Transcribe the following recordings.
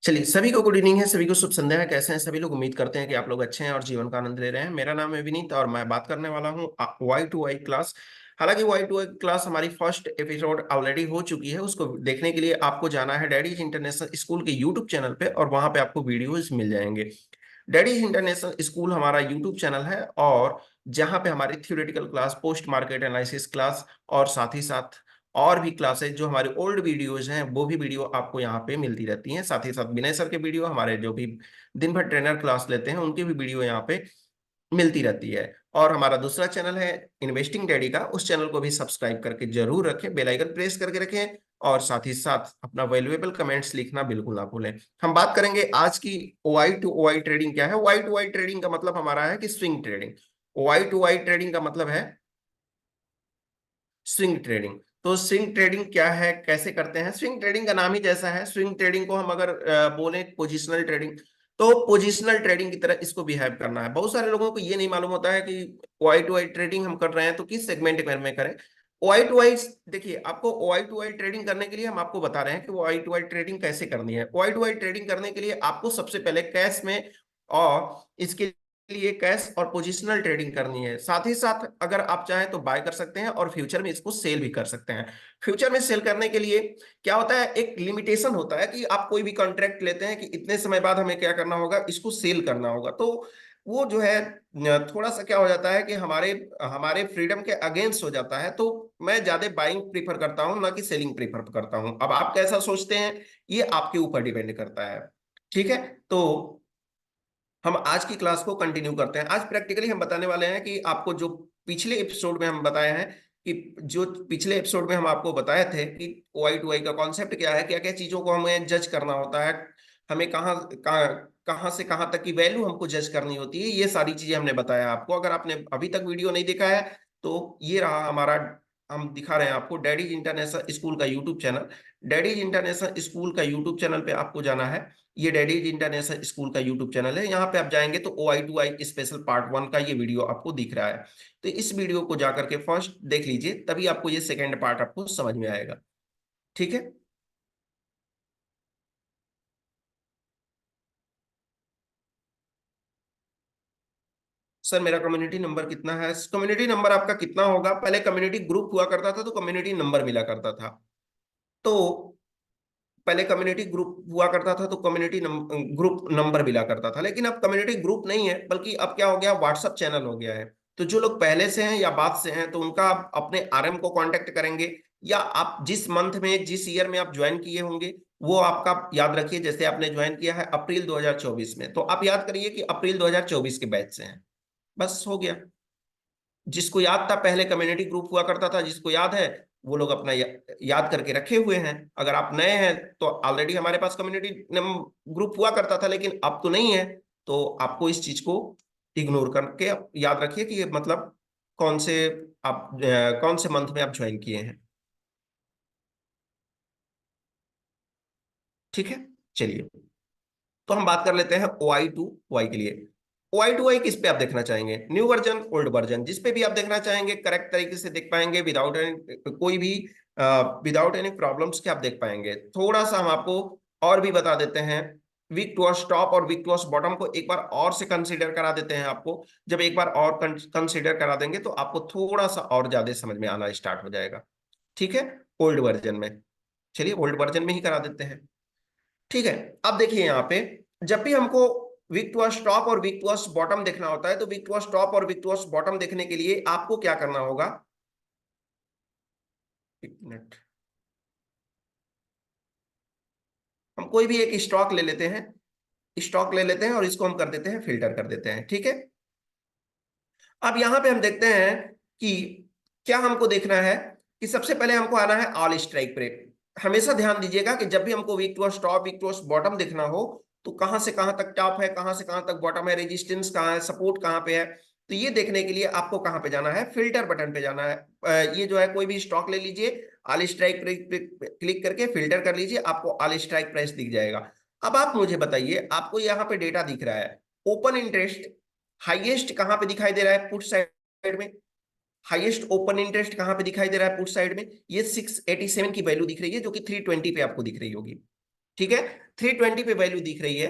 चलिए, सभी को गुड इवनिंग है। सभी को शुभ संध्या है। कैसे हैं सभी लोग? उम्मीद करते हैं कि आप लोग अच्छे हैं और जीवन का आनंद ले रहे हैं। मेरा नाम है विनीत और मैं बात करने वाला हूँ वाई टू वाई क्लास। हालांकि वाई टू वाई क्लास हमारी फर्स्ट एपिसोड ऑलरेडी हो चुकी है। उसको देखने के लिए आपको जाना है डैडीज इंटरनेशनल स्कूल के यूट्यूब चैनल पे और वहां पे आपको वीडियोज मिल जाएंगे। डैडीज इंटरनेशनल स्कूल हमारा यूट्यूब चैनल है और जहाँ पे हमारी theoretical class, post market analysis class और साथ ही साथ और भी क्लासेज जो हमारे ओल्ड वीडियोज हैं वो भी वीडियो आपको यहाँ पे मिलती रहती हैं। साथ ही साथ विनय सर के वीडियो, हमारे जो भी दिन भर ट्रेनर क्लास लेते हैं उनकी भी वीडियो यहाँ पे मिलती रहती है। और हमारा दूसरा चैनल है इन्वेस्टिंग डैडी का, उस चैनल को भी सब्सक्राइब करके जरूर रखें, बेल आइकन प्रेस करके रखें और साथ ही साथ अपना वैल्यूएबल कमेंट्स लिखना बिल्कुल ना भूलें। हम बात करेंगे आज की ओआई टू ओआई ट्रेडिंग क्या है। ओआई टू ओआई ट्रेडिंग का मतलब हमारा है कि swing trading. OI to OI trading का मतलब है स्विंग ट्रेडिंग। तो स्विंग ट्रेडिंग क्या है, कैसे करते हैं? स्विंग ट्रेडिंग का नाम ही जैसा है। स्विंग ट्रेडिंग को हम अगर बोले पोजिशनल ट्रेडिंग, तो पोजिशनल ट्रेडिंग की तरह इसको बिहेव करना है। बहुत सारे लोगों को ये नहीं मालूम होता है कि ओआई टू आई ट्रेडिंग हम कर रहे हैं तो किस सेगमेंट में करें। ओआई टू आई, देखिए, आपको ओआई टू आई ट्रेडिंग करने के लिए हम आपको बता रहे हैं कि ओआई टू आई ट्रेडिंग कैसे करनी है। ओआई टू आई ट्रेडिंग करने के लिए आपको सबसे पहले कैश में और इसके लिए कैश और पोजिशनल ट्रेडिंग करनी है। साथ ही साथ अगर आप चाहें तो बाय कर सकते हैं और फ्यूचर में इसको सेल भी कर सकते हैं। फ्यूचर में सेल करने के लिए क्या होता है, एक लिमिटेशन होता है कि आप कोई भी कॉन्ट्रैक्ट लेते हैं कि इतने समय बाद हमें क्या करना होगा, इसको सेल करना होगा। तो वो जो है थोड़ा सा क्या हो जाता है कि हमारे हमारे फ्रीडम के अगेंस्ट हो जाता है। तो मैं ज्यादा बाइंग प्रीफर करता हूं, ना कि सेलिंग प्रीफर करता हूं। अब आप कैसा सोचते हैं ये आपके ऊपर डिपेंड करता है। ठीक है, तो हम आज की क्लास को कंटिन्यू करते हैं। आज प्रैक्टिकली हम बताने वाले हैं कि आपको जो पिछले एपिसोड में हम बताए हैं, कि जो पिछले एपिसोड में हम आपको बताए थे कि ओआई टू आई का कॉन्सेप्ट क्या है, क्या क्या चीजों को हमें जज करना होता है, हमें कहाँ कहाँ कहाँ से कहाँ तक की वैल्यू हमको जज करनी होती है, ये सारी चीजें हमने बताया आपको। अगर आपने अभी तक वीडियो नहीं देखा है तो ये रहा हमारा, हम दिखा रहे हैं आपको डैडीज इंटरनेशनल स्कूल का YouTube channel. Daddies international school का यूट्यूब चैनल पे आपको जाना है। ये डैडीज इंटरनेशनल स्कूल का यूट्यूब चैनल है। यहाँ पे आप जाएंगे तो ओ आई टू आई स्पेशल पार्ट 1 का ये वीडियो आपको दिख रहा है। तो इस वीडियो को जाकर के फर्स्ट देख लीजिए, तभी आपको ये सेकेंड पार्ट आपको समझ में आएगा। ठीक है। सर, मेरा कम्युनिटी नंबर कितना है? कम्युनिटी नंबर आपका कितना होगा, पहले कम्युनिटी ग्रुप हुआ करता था तो कम्युनिटी नंबर मिला करता था। तो पहले कम्युनिटी ग्रुप हुआ करता था तो कम्युनिटी ग्रुप नंबर मिला करता था, लेकिन अब कम्युनिटी ग्रुप नहीं है, बल्कि अब क्या हो गया, व्हाट्सअप चैनल हो गया है। तो जो लोग पहले से हैं या बाद से हैं तो उनका आप अपने आरएम को कांटेक्ट करेंगे, या आप जिस मंथ में जिस ईयर में आप ज्वाइन किए होंगे वो आपका याद रखिए। जैसे आपने ज्वाइन किया है अप्रैल 2024 में, तो आप याद करिए कि अप्रैल 2024 के बैच से हैं। बस हो गया। जिसको याद था, पहले कम्युनिटी ग्रुप हुआ करता था, जिसको याद है वो लोग अपना याद करके रखे हुए हैं। अगर आप नए हैं तो ऑलरेडी हमारे पास कम्युनिटी ग्रुप हुआ करता था, लेकिन अब तो नहीं है। तो आपको इस चीज को इग्नोर करके याद रखिए कि ये मतलब कौन से आप कौन से मंथ में आप ज्वाइन किए हैं। ठीक है, चलिए, तो हम बात कर लेते हैं ओ आई टू वाई के लिए। ओ आई टू वाई किस पे आप देखना चाहेंगे, न्यू वर्जन, ओल्ड वर्जन, जिस पे भी आप देखना चाहेंगे करेक्ट तरीके से देख पाएंगे, विदाउट एनी कोई भी विदाउट एनी प्रॉब्लम्स के आप देख पाएंगे। थोड़ा सा हम आपको और भी बता देते हैं। वीक टू टॉप और वीक टू बॉटम को एक बार और से कंसीडर करा देते हैं आपको। जब एक बार और कंसीडर करा देंगे तो आपको थोड़ा सा और ज्यादा समझ में आना स्टार्ट हो जाएगा। ठीक है, ओल्ड वर्जन में, चलिए ओल्ड वर्जन में ही करा देते हैं। ठीक है, अब देखिए यहाँ पे, जब भी हमको वीक टू टॉप और वीक टू बॉटम देखना होता है तो वीक टू टॉप और वीक टू बॉटम देखने के लिए आपको क्या करना होगा। एक मिनट, हम कोई भी एक स्टॉक ले लेते हैं, स्टॉक ले लेते हैं और इसको हम कर देते हैं, फिल्टर कर देते हैं। ठीक है, अब यहां पे हम देखते हैं कि क्या हमको देखना है, कि सबसे पहले हमको आना है ऑल स्ट्राइक पे। हमेशा ध्यान दीजिएगा कि जब भी हमको week to top, week to bottom देखना हो तो कहां से कहां तक टॉप है, कहां से कहां तक बॉटम है, रेजिस्टेंस कहां है, सपोर्ट कहां पे है। तो ये देखने के लिए आपको कहां पे जाना है, फिल्टर बटन पे जाना है। ये जो है कोई भी स्टॉक ले लीजिए, ऑल स्ट्राइक पे क्लिक करके फिल्टर कर लीजिए, आपको ऑल स्ट्राइक प्राइस दिख जाएगा। अब आप मुझे बताइए, आपको यहाँ पे डेटा दिख रहा है, ओपन इंटरेस्ट हाईएस्ट कहां पे दिखाई दे रहा है, पुट साइड में। हाईएस्ट ओपन इंटरेस्ट कहां पे दिखाई दे रहा है, पुट साइड में। ये 687 की वैल्यू दिख रही है, जो कि 320 पे आपको दिख रही होगी। ठीक है, 320 पे वैल्यू दिख रही है।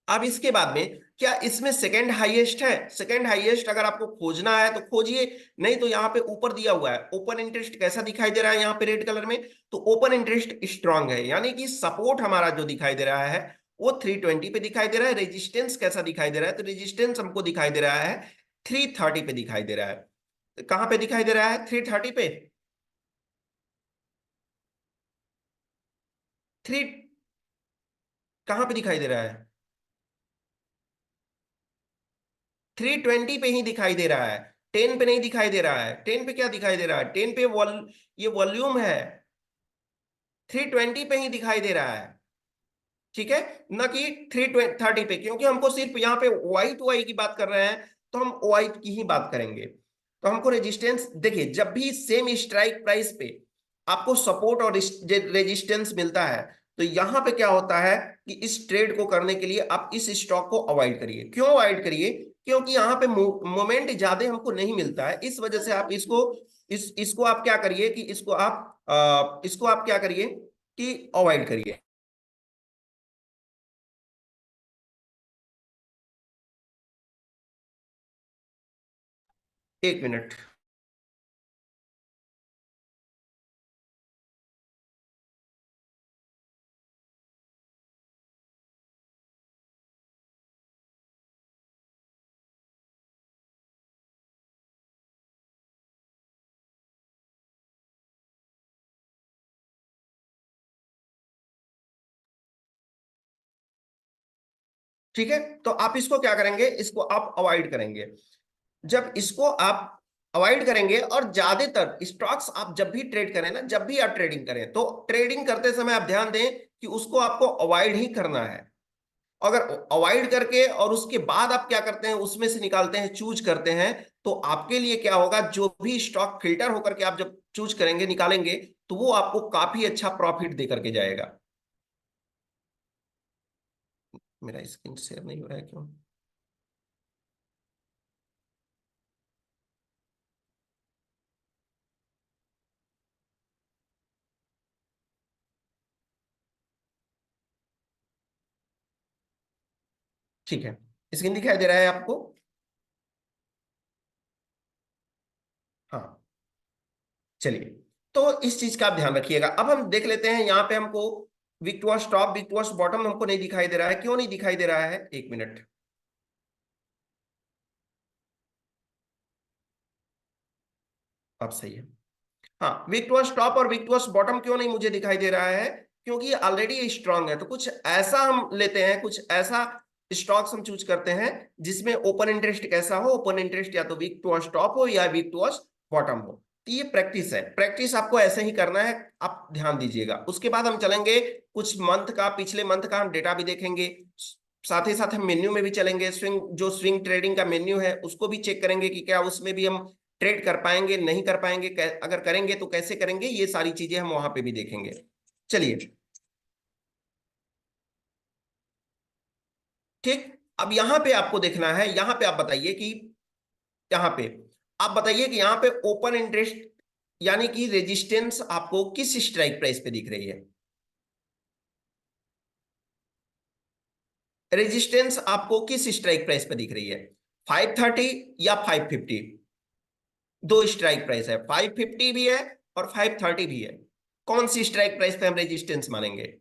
अब इसके बाद में क्या इसमें सेकंड हाईएस्ट है? सेकंड हाईएस्ट अगर आपको खोजना है तो खोजिए, नहीं तो यहाँ पे ऊपर दिया हुआ है ओपन इंटरेस्ट कैसा दिखाई दे रहा है यहाँ पे रेड कलर में, तो ओपन इंटरेस्ट स्ट्रांग है, यानी कि सपोर्ट हमारा जो दिखाई दे रहा है वो 320 पे दिखाई दे रहा है। रेजिस्टेंस कैसा दिखाई दे रहा है? तो रेजिस्टेंस हमको दिखाई दे रहा है 330 पे दिखाई दे रहा है। तो कहां पे दिखाई दे रहा है? 330 पे। थ्री कहां पे दिखाई दे रहा है? 320 पे ही दिखाई दे रहा है, 10 पे नहीं दिखाई दे रहा है। 10 पे क्या दिखाई दे रहा है? 10 पे ये वॉल्यूम है, 320 पे ही दिखाई दे रहा है। ठीक है, न कि 330 पे, क्योंकि हमको सिर्फ यहाँ पे वाई टू वाई की बात कर रहे हैं, तो हम वाई की ही बात करेंगे। तो हमको रेजिस्टेंस देखिए, जब भी सेम स्ट्राइक प्राइस पे आपको सपोर्ट और रेजिस्टेंस मिलता है, तो यहां पे क्या होता है कि इस ट्रेड को करने के लिए आप इस स्टॉक को अवॉइड करिए। क्यों अवॉइड करिए? क्योंकि यहाँ पे मोमेंट ज्यादा हमको नहीं मिलता है, इस वजह से आप इसको आप क्या करिए कि इसको आप क्या करिए कि अवॉइड करिए। एक मिनट। ठीक है, तो आप इसको क्या करेंगे? इसको आप अवॉइड करेंगे। जब इसको आप अवॉइड करेंगे, और ज्यादातर स्टॉक्स आप जब भी ट्रेड करें ना, जब भी आप ट्रेडिंग करें, तो ट्रेडिंग करते समय आप ध्यान दें कि उसको आपको अवॉइड ही करना है। अगर अवॉइड करके और उसके बाद आप क्या करते हैं, उसमें से निकालते हैं, चूज करते हैं, तो आपके लिए क्या होगा, जो भी स्टॉक फिल्टर होकर के आप जब चूज करेंगे, निकालेंगे, तो वो आपको काफी अच्छा प्रॉफिट दे करके जाएगा। मेरा स्क्रीन शेयर नहीं हो रहा है क्यों? ठीक है, स्क्रीन दिखाई दे रहा है आपको? हाँ, चलिए। तो इस चीज का आप ध्यान रखिएगा। अब हम देख लेते हैं, यहाँ पे हमको विक्टोर्स टॉप विक्टोर्स बॉटम हमको नहीं दिखाई दे रहा है। क्यों नहीं दिखाई दे रहा है? एक मिनट। अब सही है। हाँ, विक्टोर्स टॉप और विक्टोर्स बॉटम क्यों नहीं मुझे दिखाई दे रहा है? क्योंकि ये ऑलरेडी स्ट्रांग है। तो कुछ ऐसा हम लेते हैं, कुछ ऐसा स्टॉक्स हम चूज करते हैं जिसमें ओपन इंटरेस्ट कैसा हो, ओपन इंटरेस्ट या तो वीक टुवर्ड्स टॉप हो या वीक टुवर्ड्स बॉटम हो। तो ये प्रैक्टिस है, प्रैक्टिस आपको ऐसे ही करना है, आप ध्यान दीजिएगा। उसके बाद हम चलेंगे कुछ मंथ का, पिछले मंथ का हम डेटा भी देखेंगे, साथ ही साथ हम मेन्यू में भी चलेंगे। स्विंग ट्रेडिंग का मेन्यू है उसको भी चेक करेंगे कि क्या उसमें भी हम ट्रेड कर पाएंगे, नहीं कर पाएंगे, अगर करेंगे तो कैसे करेंगे, ये सारी चीजें हम वहां पे भी देखेंगे। चलिए, ठीक। अब यहां पे आपको देखना है, यहां पे आप बताइए कि यहां पे आप बताइए कि यहां पे ओपन इंटरेस्ट यानी कि रेजिस्टेंस आपको किस स्ट्राइक प्राइस पे दिख रही है? रेजिस्टेंस आपको किस स्ट्राइक प्राइस पे दिख रही है? 530 या 550? दो स्ट्राइक प्राइस है, 550 भी है और 530 भी है। कौन सी स्ट्राइक प्राइस पे हम रेजिस्टेंस मानेंगे?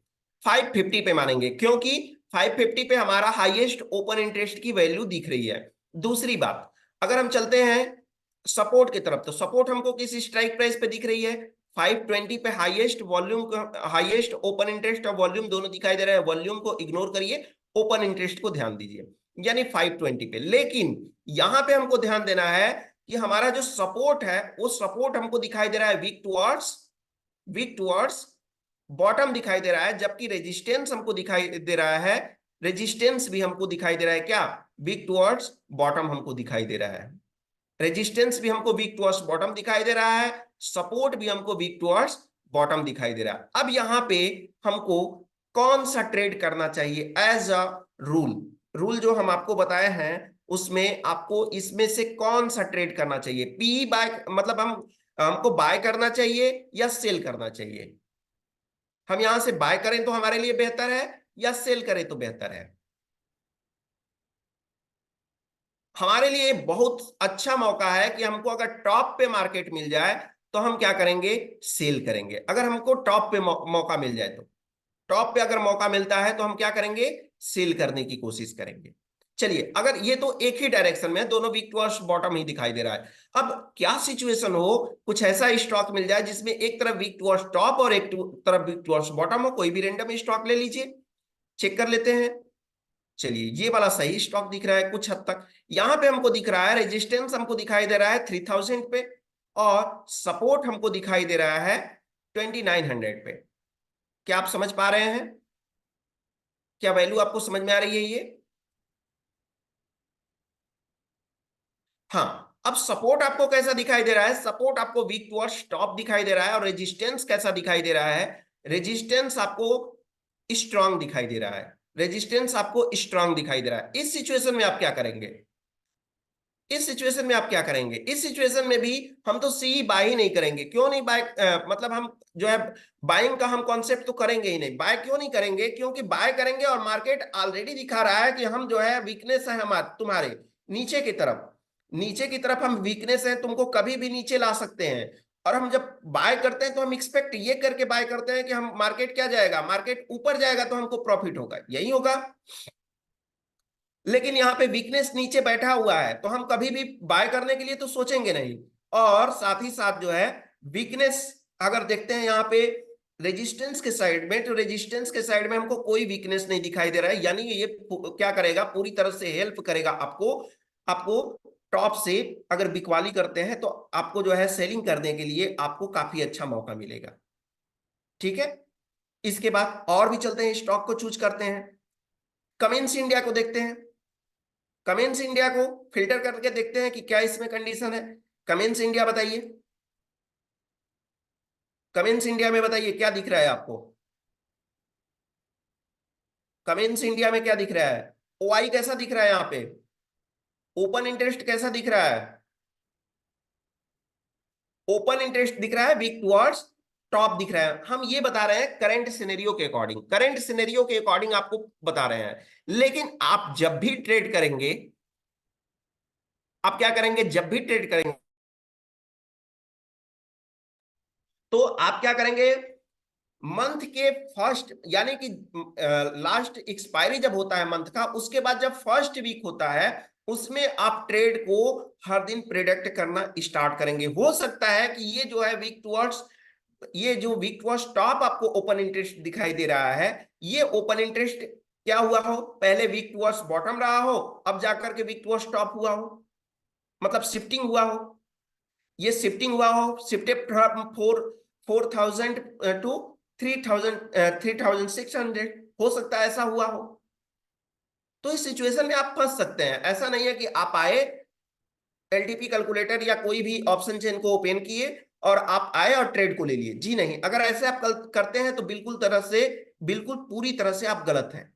550 पे मानेंगे, क्योंकि 550 पे हमारा हाईएस्ट ओपन इंटरेस्ट की वैल्यू दिख रही है। दूसरी बात, अगर हम चलते हैं सपोर्ट की तरफ, तो सपोर्ट हमको किस स्ट्राइक प्राइस पे दिख रही है? 520 पे highest volume, highest open interest और वॉल्यूम दोनों दिखाई दे रहा है। वॉल्यूम को इग्नोर करिए, ओपन इंटरेस्ट को ध्यान दीजिए, यानी 520 पे। लेकिन यहां पे हमको ध्यान देना है कि हमारा जो सपोर्ट है, वो सपोर्ट हमको दिखाई दे रहा है वीक टुवर्ड्स बॉटम दिखाई दे रहा है, जबकि रेजिस्टेंस हमको दिखाई दे रहा है, रेजिस्टेंस भी हमको दिखाई दे रहा है क्या? वीक टुवर्ड्स बॉटम हमको दिखाई दे रहा है। रेजिस्टेंस भी हमको वीक टुवर्ड्स बॉटम दिखाई दे रहा है, सपोर्ट भी हमको वीक टुवर्ड्स बॉटम दिखाई दे रहा है। अब यहां पे हमको कौन सा ट्रेड करना चाहिए एज अ रूल? रूल जो हम आपको बताए हैं, उसमें आपको इसमें से कौन सा ट्रेड करना चाहिए? पी बाय मतलब हमको बाय करना चाहिए या सेल करना चाहिए? हम यहां से बाय करें तो हमारे लिए बेहतर है या सेल करें तो बेहतर है? हमारे लिए बहुत अच्छा मौका है कि हमको अगर टॉप पे मार्केट मिल जाए तो हम क्या करेंगे, सेल करेंगे। अगर हमको टॉप पे मौका मिल जाए तो, टॉप पे अगर मौका मिलता है तो हम क्या करेंगे, सेल करने की कोशिश करेंगे। चलिए, अगर ये तो एक ही डायरेक्शन में दोनों वीक टू बॉटम ही दिखाई दे रहा है। अब क्या सिचुएशन हो, कुछ ऐसा स्टॉक मिल जाए जिसमें एक तरफ वीक टू टॉप और एक तरफ वीक टू बॉटम हो, कोई भी रेंडम स्टॉक ले लीजिए, चेक कर लेते हैं। चलिए, ये वाला सही स्टॉक दिख रहा है कुछ हद तक। यहां पे हमको दिख रहा है रेजिस्टेंस हमको दिखाई दे रहा है 3000 पे, और सपोर्ट हमको दिखाई दे रहा है 2900 पे। क्या आप समझ पा रहे हैं? क्या वैल्यू आपको समझ में आ रही है ये? हाँ, अब सपोर्ट आपको कैसा दिखाई दे रहा है? सपोर्ट आपको वीक टुवर्ड्स टॉप दिखाई दे रहा है, और रेजिस्टेंस कैसा दिखाई दे रहा है? रेजिस्टेंस आपको स्ट्रांग दिखाई दे रहा है। रेजिस्टेंस आपको स्ट्रांग दिखाई दे रहा है। इस सिचुएशन में आप क्या करेंगे? इस सिचुएशन में आप क्या करेंगे? इस सिचुएशन में भी हम तो सी बाय ही नहीं करेंगे। क्यों नहीं बाय? मतलब हम जो है बाइंग का हम कॉन्सेप्ट तो करेंगे ही नहीं। बाय क्यों नहीं करेंगे? क्योंकि बाय करेंगे और मार्केट ऑलरेडी दिखा रहा है कि हम जो है वीकनेस है हमारे तुम्हारे नीचे की तरफ, नीचे की तरफ हम वीकनेस है, तुमको कभी भी नीचे ला सकते हैं। और हम जब बाय करते हैं तो हम एक्सपेक्ट ये करके बाय करते हैं कि हम मार्केट क्या जाएगा, मार्केट ऊपर जाएगा तो हमको प्रॉफिट होगा, यही होगा। लेकिन यहाँ पे वीकनेस नीचे बैठा हुआ है तो हम कभी भी बाय करने के लिए तो सोचेंगे नहीं। और साथ ही साथ जो है वीकनेस, अगर देखते हैं यहाँ पे रेजिस्टेंस के साइड में, तो रेजिस्टेंस के साइड में हमको कोई वीकनेस नहीं दिखाई दे रहा है। यानी ये क्या करेगा, पूरी तरह से हेल्प करेगा आपको। आपको टॉप से अगर बिकवाली करते हैं तो आपको जो है सेलिंग करने के लिए आपको काफी अच्छा मौका मिलेगा। ठीक है, इसके बाद और भी चलते हैं, स्टॉक को चूज करते हैं। कमिंस इंडिया को देखते हैं। कमिंस इंडिया को फिल्टर करके देखते हैं कि क्या इसमें कंडीशन है। कमिंस इंडिया बताइए, कमिंस इंडिया में बताइए क्या दिख रहा है आपको? कमिंस इंडिया में क्या दिख रहा है? ओआई कैसा दिख रहा है यहाँ पे? ओपन इंटरेस्ट कैसा दिख रहा है? ओपन इंटरेस्ट दिख रहा है वीक टुवर्ड्स टॉप दिख रहा है। हम ये बता रहे हैं करंट सिनेरियो के अकॉर्डिंग, करंट सिनेरियो के अकॉर्डिंग आपको बता रहे हैं। लेकिन आप जब भी ट्रेड करेंगे, आप क्या करेंगे, जब भी ट्रेड करेंगे तो आप क्या करेंगे, मंथ के फर्स्ट यानी कि लास्ट एक्सपायरी जब होता है मंथ का, उसके बाद जब फर्स्ट वीक होता है उसमें आप ट्रेड को हर दिन प्रेडिक्ट करना स्टार्ट करेंगे। हो सकता है कि ये जो है वीक टुवर्ड्स, ये जो वीक टुवर्ड्स टॉप आपको ओपन इंटरेस्ट दिखाई दे रहा है, ये ओपन इंटरेस्ट क्या हुआ हो, पहले वीक टुवर्ड्स बॉटम रहा हो, अब जाकर के वीक टुवर्ड्स टॉप हुआ हो, मतलब शिफ्टिंग हुआ हो। ये शिफ्टिंग हुआ हो, शिफ्टेड फ्रॉम 4,000 टू 3,000, 3,600, हो सकता है ऐसा हुआ हो। तो इस सिचुएशन में आप फंस सकते हैं। ऐसा नहीं है कि आप आए एलटीपी कैलकुलेटर या कोई भी ऑप्शन चेन को ओपन किए और आप आए और ट्रेड को ले लिए, जी नहीं। अगर ऐसे आप करते हैं तो बिल्कुल तरह से, बिल्कुल पूरी तरह से आप गलत हैं।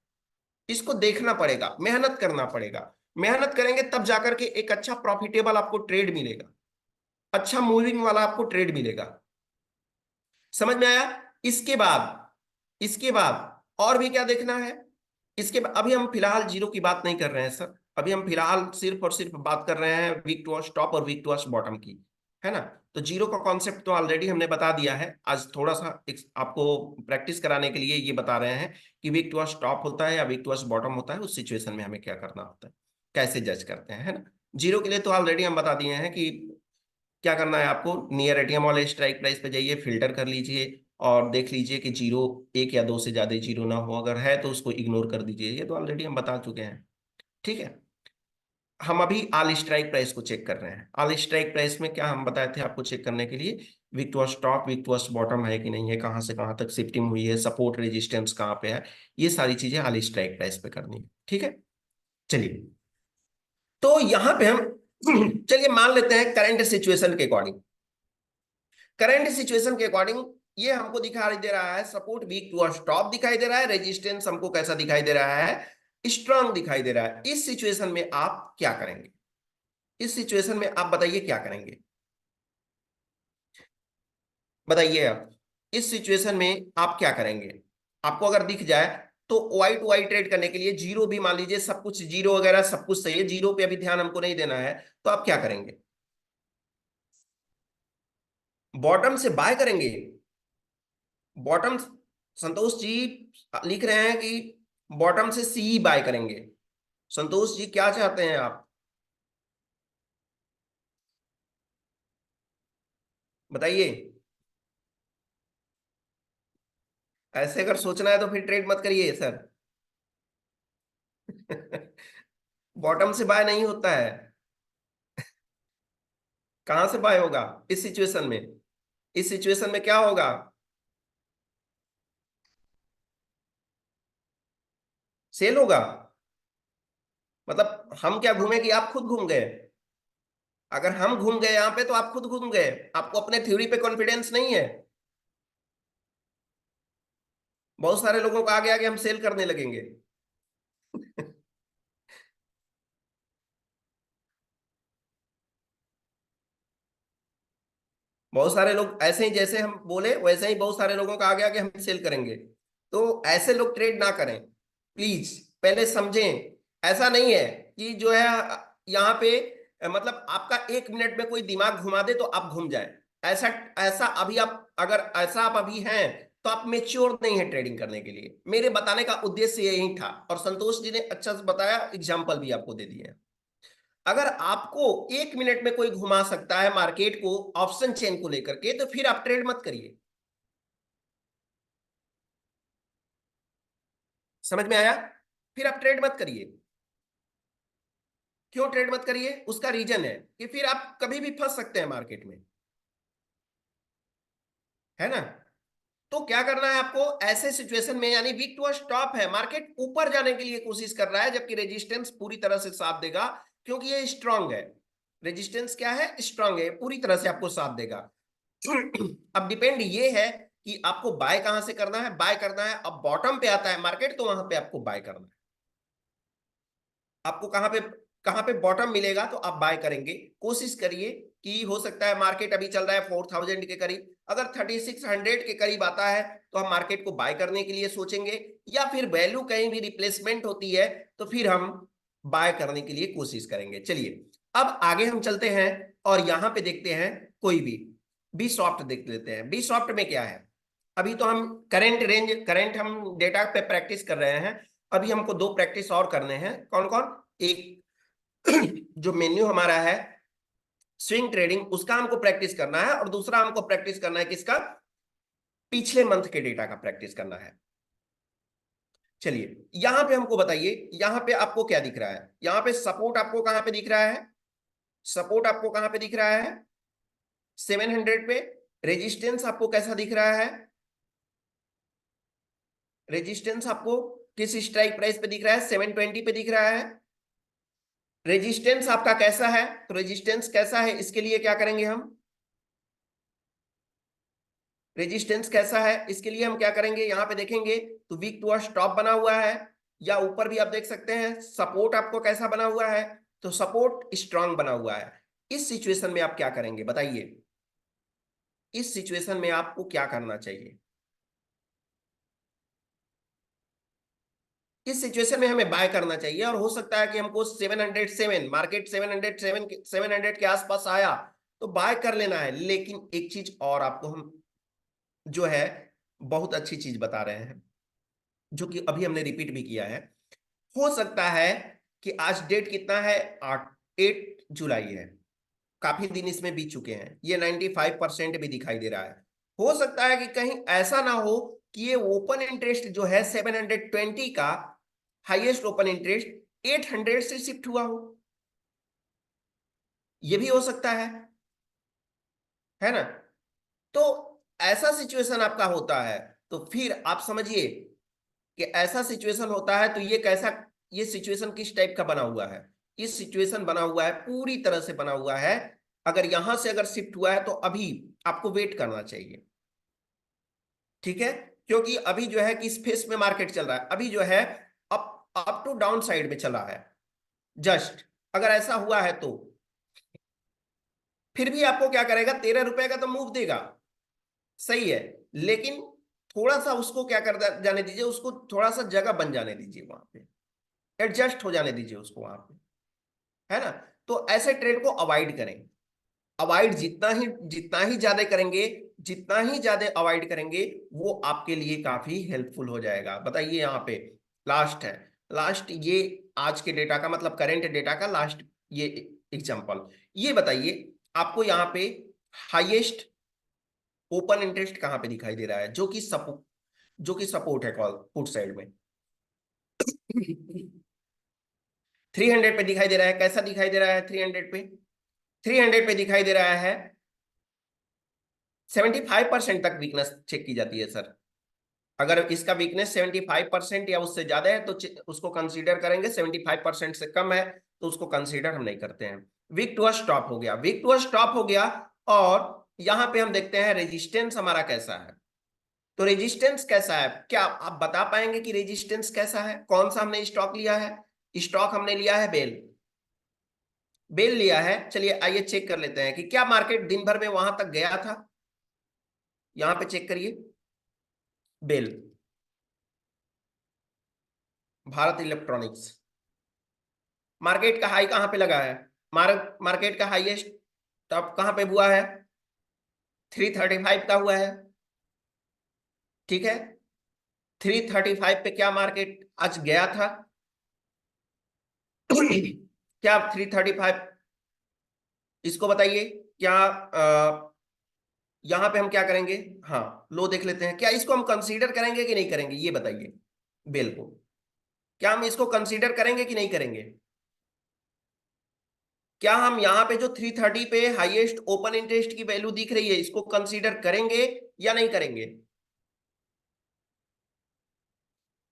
इसको देखना पड़ेगा, मेहनत करना पड़ेगा। मेहनत करेंगे तब जाकर के एक अच्छा प्रॉफिटेबल आपको ट्रेड मिलेगा, अच्छा मूविंग वाला आपको ट्रेड मिलेगा। समझ में आया? इसके बाद, इसके बाद और भी क्या देखना है? इसके बाद अभी हम फिलहाल जीरो की बात नहीं कर रहे हैं सर। अभी हम फिलहाल सिर्फ और सिर्फ बात कर रहे हैं वीक टू टॉप और वीक टू बॉटम की, है ना? तो जीरो का कॉन्सेप्ट तो ऑलरेडी हमने बता दिया है। आज थोड़ा सा आपको प्रैक्टिस कराने के लिए ये बता रहे हैं कि वीक टू टॉप होता है या वीक टू बॉटम होता है, उस सिचुएशन में हमें क्या करना होता है, कैसे जज करते हैं, है ना? जीरो के लिए तो ऑलरेडी हम बता दिए हैं कि क्या करना है आपको, नियर एटीएम वाले स्ट्राइक प्राइस पे जाइए, फिल्टर कर लीजिए और देख लीजिए कि जीरो, एक या दो से ज्यादा जीरो ना हो, अगर है तो उसको इग्नोर कर दीजिए। ये तो ऑलरेडी हम बता चुके हैं। ठीक है, हम अभी ऑल स्ट्राइक प्राइस को चेक कर रहे हैं। ऑल स्ट्राइक प्राइस में क्या हम बताए थे आपको चेक करने के लिए, week to top, week to bottom है कि नहीं है, कहाँ से कहाँ तक शिफ्टिंग हुई है, सपोर्ट रेजिस्टेंस कहाँ पे है, ये सारी चीजें ऑल स्ट्राइक प्राइस पे करनी है। ठीक है, चलिए, तो यहां पे हम चलिए मान लेते हैं करंट सिचुएशन के अकॉर्डिंग, करंट सिचुएशन के अकॉर्डिंग ये हमको दिखाई दे रहा है सपोर्ट वीक टू स्टॉप दिखाई दे रहा है, रेजिस्टेंस हमको कैसा दिखाई दे रहा है, स्ट्रांग दिखाई दे रहा है। इस सिचुएशन में आप क्या करेंगे? इस सिचुएशन में आप बताइए क्या करेंगे, बताइए आप। इस सिचुएशन में आप क्या करेंगे? आपको अगर दिख जाए तो वाई टू वाई ट्रेड करने के लिए जीरो भी मान लीजिए, सब कुछ जीरो वगैरह सब कुछ सही है, जीरो पे अभी ध्यान हमको नहीं देना है, तो आप क्या करेंगे? बॉटम से बाय करेंगे? बॉटम, संतोष जी लिख रहे हैं कि बॉटम से सी बाय करेंगे। संतोष जी क्या चाहते हैं आप, बताइए। ऐसे अगर सोचना है तो फिर ट्रेड मत करिए सर। बॉटम से बाय नहीं होता है। कहां से बाय होगा इस सिचुएशन में? इस सिचुएशन में क्या होगा? सेल होगा। मतलब हम क्या घूमे कि आप खुद घूम गए? अगर हम घूम गए यहां पे तो आप खुद घूम गए, आपको अपने थ्योरी पे कॉन्फिडेंस नहीं है। बहुत सारे लोगों को आगे आगे हम सेल करने लगेंगे। बहुत सारे लोग ऐसे ही, जैसे हम बोले वैसे ही बहुत सारे लोगों का आगे आगे हम सेल करेंगे। तो ऐसे लोग ट्रेड ना करें प्लीज, पहले समझें। ऐसा नहीं है कि जो है यहाँ पे मतलब आपका 1 मिनट में कोई दिमाग घुमा दे तो आप घूम जाए। ऐसा ऐसा अभी आप, अगर ऐसा आप अभी हैं तो आप मेच्योर नहीं है ट्रेडिंग करने के लिए। मेरे बताने का उद्देश्य यही था, और संतोष जी ने अच्छा से बताया, एग्जाम्पल भी आपको दे दिए। अगर आपको 1 मिनट में कोई घुमा सकता है मार्केट को ऑप्शन चेन को लेकर के, तो फिर आप ट्रेड मत करिए। समझ में आया? फिर आप ट्रेड मत करिए। क्यों ट्रेड मत करिए? उसका रीजन है कि फिर आप कभी भी फंस सकते हैं मार्केट में, है ना? तो क्या करना है आपको ऐसे सिचुएशन में, यानी वीक टू स्टॉप है, मार्केट ऊपर जाने के लिए कोशिश कर रहा है जबकि रेजिस्टेंस पूरी तरह से साथ देगा, क्योंकि ये स्ट्रांग है। रेजिस्टेंस क्या है? स्ट्रांग है, पूरी तरह से आपको साथ देगा। अब डिपेंड ये है कि आपको बाय कहां से करना है। बाय करना है अब बॉटम पे आता है मार्केट तो वहां पे आपको बाय करना है। आपको कहां पे बॉटम मिलेगा तो आप बाय करेंगे। कोशिश करिए कि हो सकता है मार्केट अभी चल रहा है 4000 के करीब, अगर 3600 के करीब आता है तो हम मार्केट को बाय करने के लिए सोचेंगे, या फिर वैल्यू कहीं भी रिप्लेसमेंट होती है तो फिर हम बाय करने के लिए कोशिश करेंगे। चलिए अब आगे हम चलते हैं और यहां पे देखते हैं कोई भी बी सॉफ्ट देख लेते हैं। बी सॉफ्ट में क्या है? अभी तो हम करंट रेंज, करंट हम डेटा पे प्रैक्टिस कर रहे हैं। अभी हमको दो प्रैक्टिस और करने हैं। कौन कौन? एक जो मेन्यू हमारा है स्विंग ट्रेडिंग, उसका हमको प्रैक्टिस करना है, और दूसरा हमको प्रैक्टिस करना है किसका? पिछले मंथ के डेटा का प्रैक्टिस करना है। चलिए यहां पे हमको बताइए, यहां पे आपको क्या दिख रहा है? यहां पे सपोर्ट आपको कहां पे दिख रहा है? सपोर्ट आपको कहां पे दिख रहा है? 700 पे। रेजिस्टेंस आपको कैसा दिख रहा है? रेजिस्टेंस आपको किस स्ट्राइक प्राइस पे दिख रहा है? 720 पे दिख रहा है। रेजिस्टेंस आपका कैसा है? तो रेजिस्टेंस कैसा है इसके लिए क्या करेंगे हम? रेजिस्टेंस कैसा है इसके लिए हम क्या करेंगे? यहां पे देखेंगे तो वीक टू स्टॉप बना हुआ है, या ऊपर भी आप देख सकते हैं सपोर्ट आपको कैसा बना हुआ है? तो सपोर्ट स्ट्रांग बना हुआ है। इस सिचुएशन में आप क्या करेंगे बताइए? इस सिचुएशन में आपको क्या करना चाहिए? इस सिचुएशन में हमें बाय करना चाहिए, और हो सकता है कि हमको 707, मार्केट 707, 700 के आसपास आया तो बाय कर लेना है। लेकिन एक चीज और आपको हम जो है बहुत अच्छी चीज बता रहे हैं, जो कि अभी हमने रिपीट भी किया है। हो सकता है कि आज डेट कितना है? 8 जुलाई है। काफी दिन इसमें बीत चुके हैं, ये 95% भी दिखाई दे रहा है। हो सकता है कि कहीं ऐसा ना हो कि ये ओपन इंटरेस्ट जो है 720 का हाईएस्ट ओपन इंटरेस्ट 800 से शिफ्ट हुआ हो। ये भी हो सकता है ना? तो ऐसा सिचुएशन आपका होता है तो फिर आप समझिए कि ऐसा सिचुएशन होता है तो ये कैसा, ये सिचुएशन किस टाइप का बना हुआ है? इस सिचुएशन बना हुआ है, पूरी तरह से बना हुआ है। अगर यहां से अगर शिफ्ट हुआ है तो अभी आपको वेट करना चाहिए, ठीक है? क्योंकि अभी जो है किस फेस में मार्केट चल रहा है? अभी जो है up up to down side में चला है जस्ट। अगर ऐसा हुआ है तो फिर भी आपको क्या करेगा? 13 रुपए का तो मूव देगा, सही है। लेकिन थोड़ा सा उसको क्या कर जाने दीजिए, उसको थोड़ा सा जगह बन जाने दीजिए, वहां पे एडजस्ट हो जाने दीजिए उसको वहां पे, है ना। तो ऐसे ट्रेड को अवॉइड करें। अवॉइड जितना ही ज्यादा करेंगे, जितना ही ज्यादा अवॉइड करेंगे, वो आपके लिए काफी हेल्पफुल हो जाएगा। बताइए यहाँ पे लास्ट है, लास्ट ये आज के डेटा का मतलब करंट डेटा का लास्ट ये एग्जांपल। ये बताइए आपको यहाँ पे हाईएस्ट ओपन इंटरेस्ट कहाँ पे दिखाई दे रहा है, जो कि सपोर्ट है कॉल पुट साइड में। 300 पे दिखाई दे रहा है। कैसा दिखाई दे रहा है 300 पे? 300 पे दिखाई दे रहा है 75% तक वीकनेस चेक की जाती है सर। अगर इसका वीकनेस 75% या उससे ज्यादा है तो उसको कंसीडर करेंगे, 75% से कम है तो उसको कंसीडर हम नहीं करते हैं। वीक टू स्टॉप हो गया, वीक टू स्टॉप हो गया। और यहां पे हम देखते हैं रेजिस्टेंस हमारा कैसा है। तो रेजिस्टेंस कैसा है, क्या आप बता पाएंगे कि रेजिस्टेंस कैसा है? कौन सा हमने स्टॉक लिया है? स्टॉक हमने लिया है बेल। बेल लिया है। चलिए आइए चेक कर लेते हैं कि क्या मार्केट दिन भर में वहां तक गया था। यहां पे चेक करिए, बेल, भारत इलेक्ट्रॉनिक्स। मार्केट का हाई कहां पे लगा है? मार्केट का हाईएस्ट टॉप कहां पे हुआ है? 335 का हुआ है। ठीक है, 335 पे क्या मार्केट आज गया था? क्या 335, इसको बताइए क्या यहां पे हम क्या करेंगे? हाँ, लो देख लेते हैं। क्या इसको हम कंसीडर करेंगे कि नहीं करेंगे, ये बताइए। बेल को क्या हम इसको कंसीडर करेंगे कि नहीं करेंगे? क्या हम यहाँ पे जो 330 पे हाईएस्ट ओपन इंटरेस्ट की वैल्यू दिख रही है, इसको कंसीडर करेंगे या नहीं करेंगे?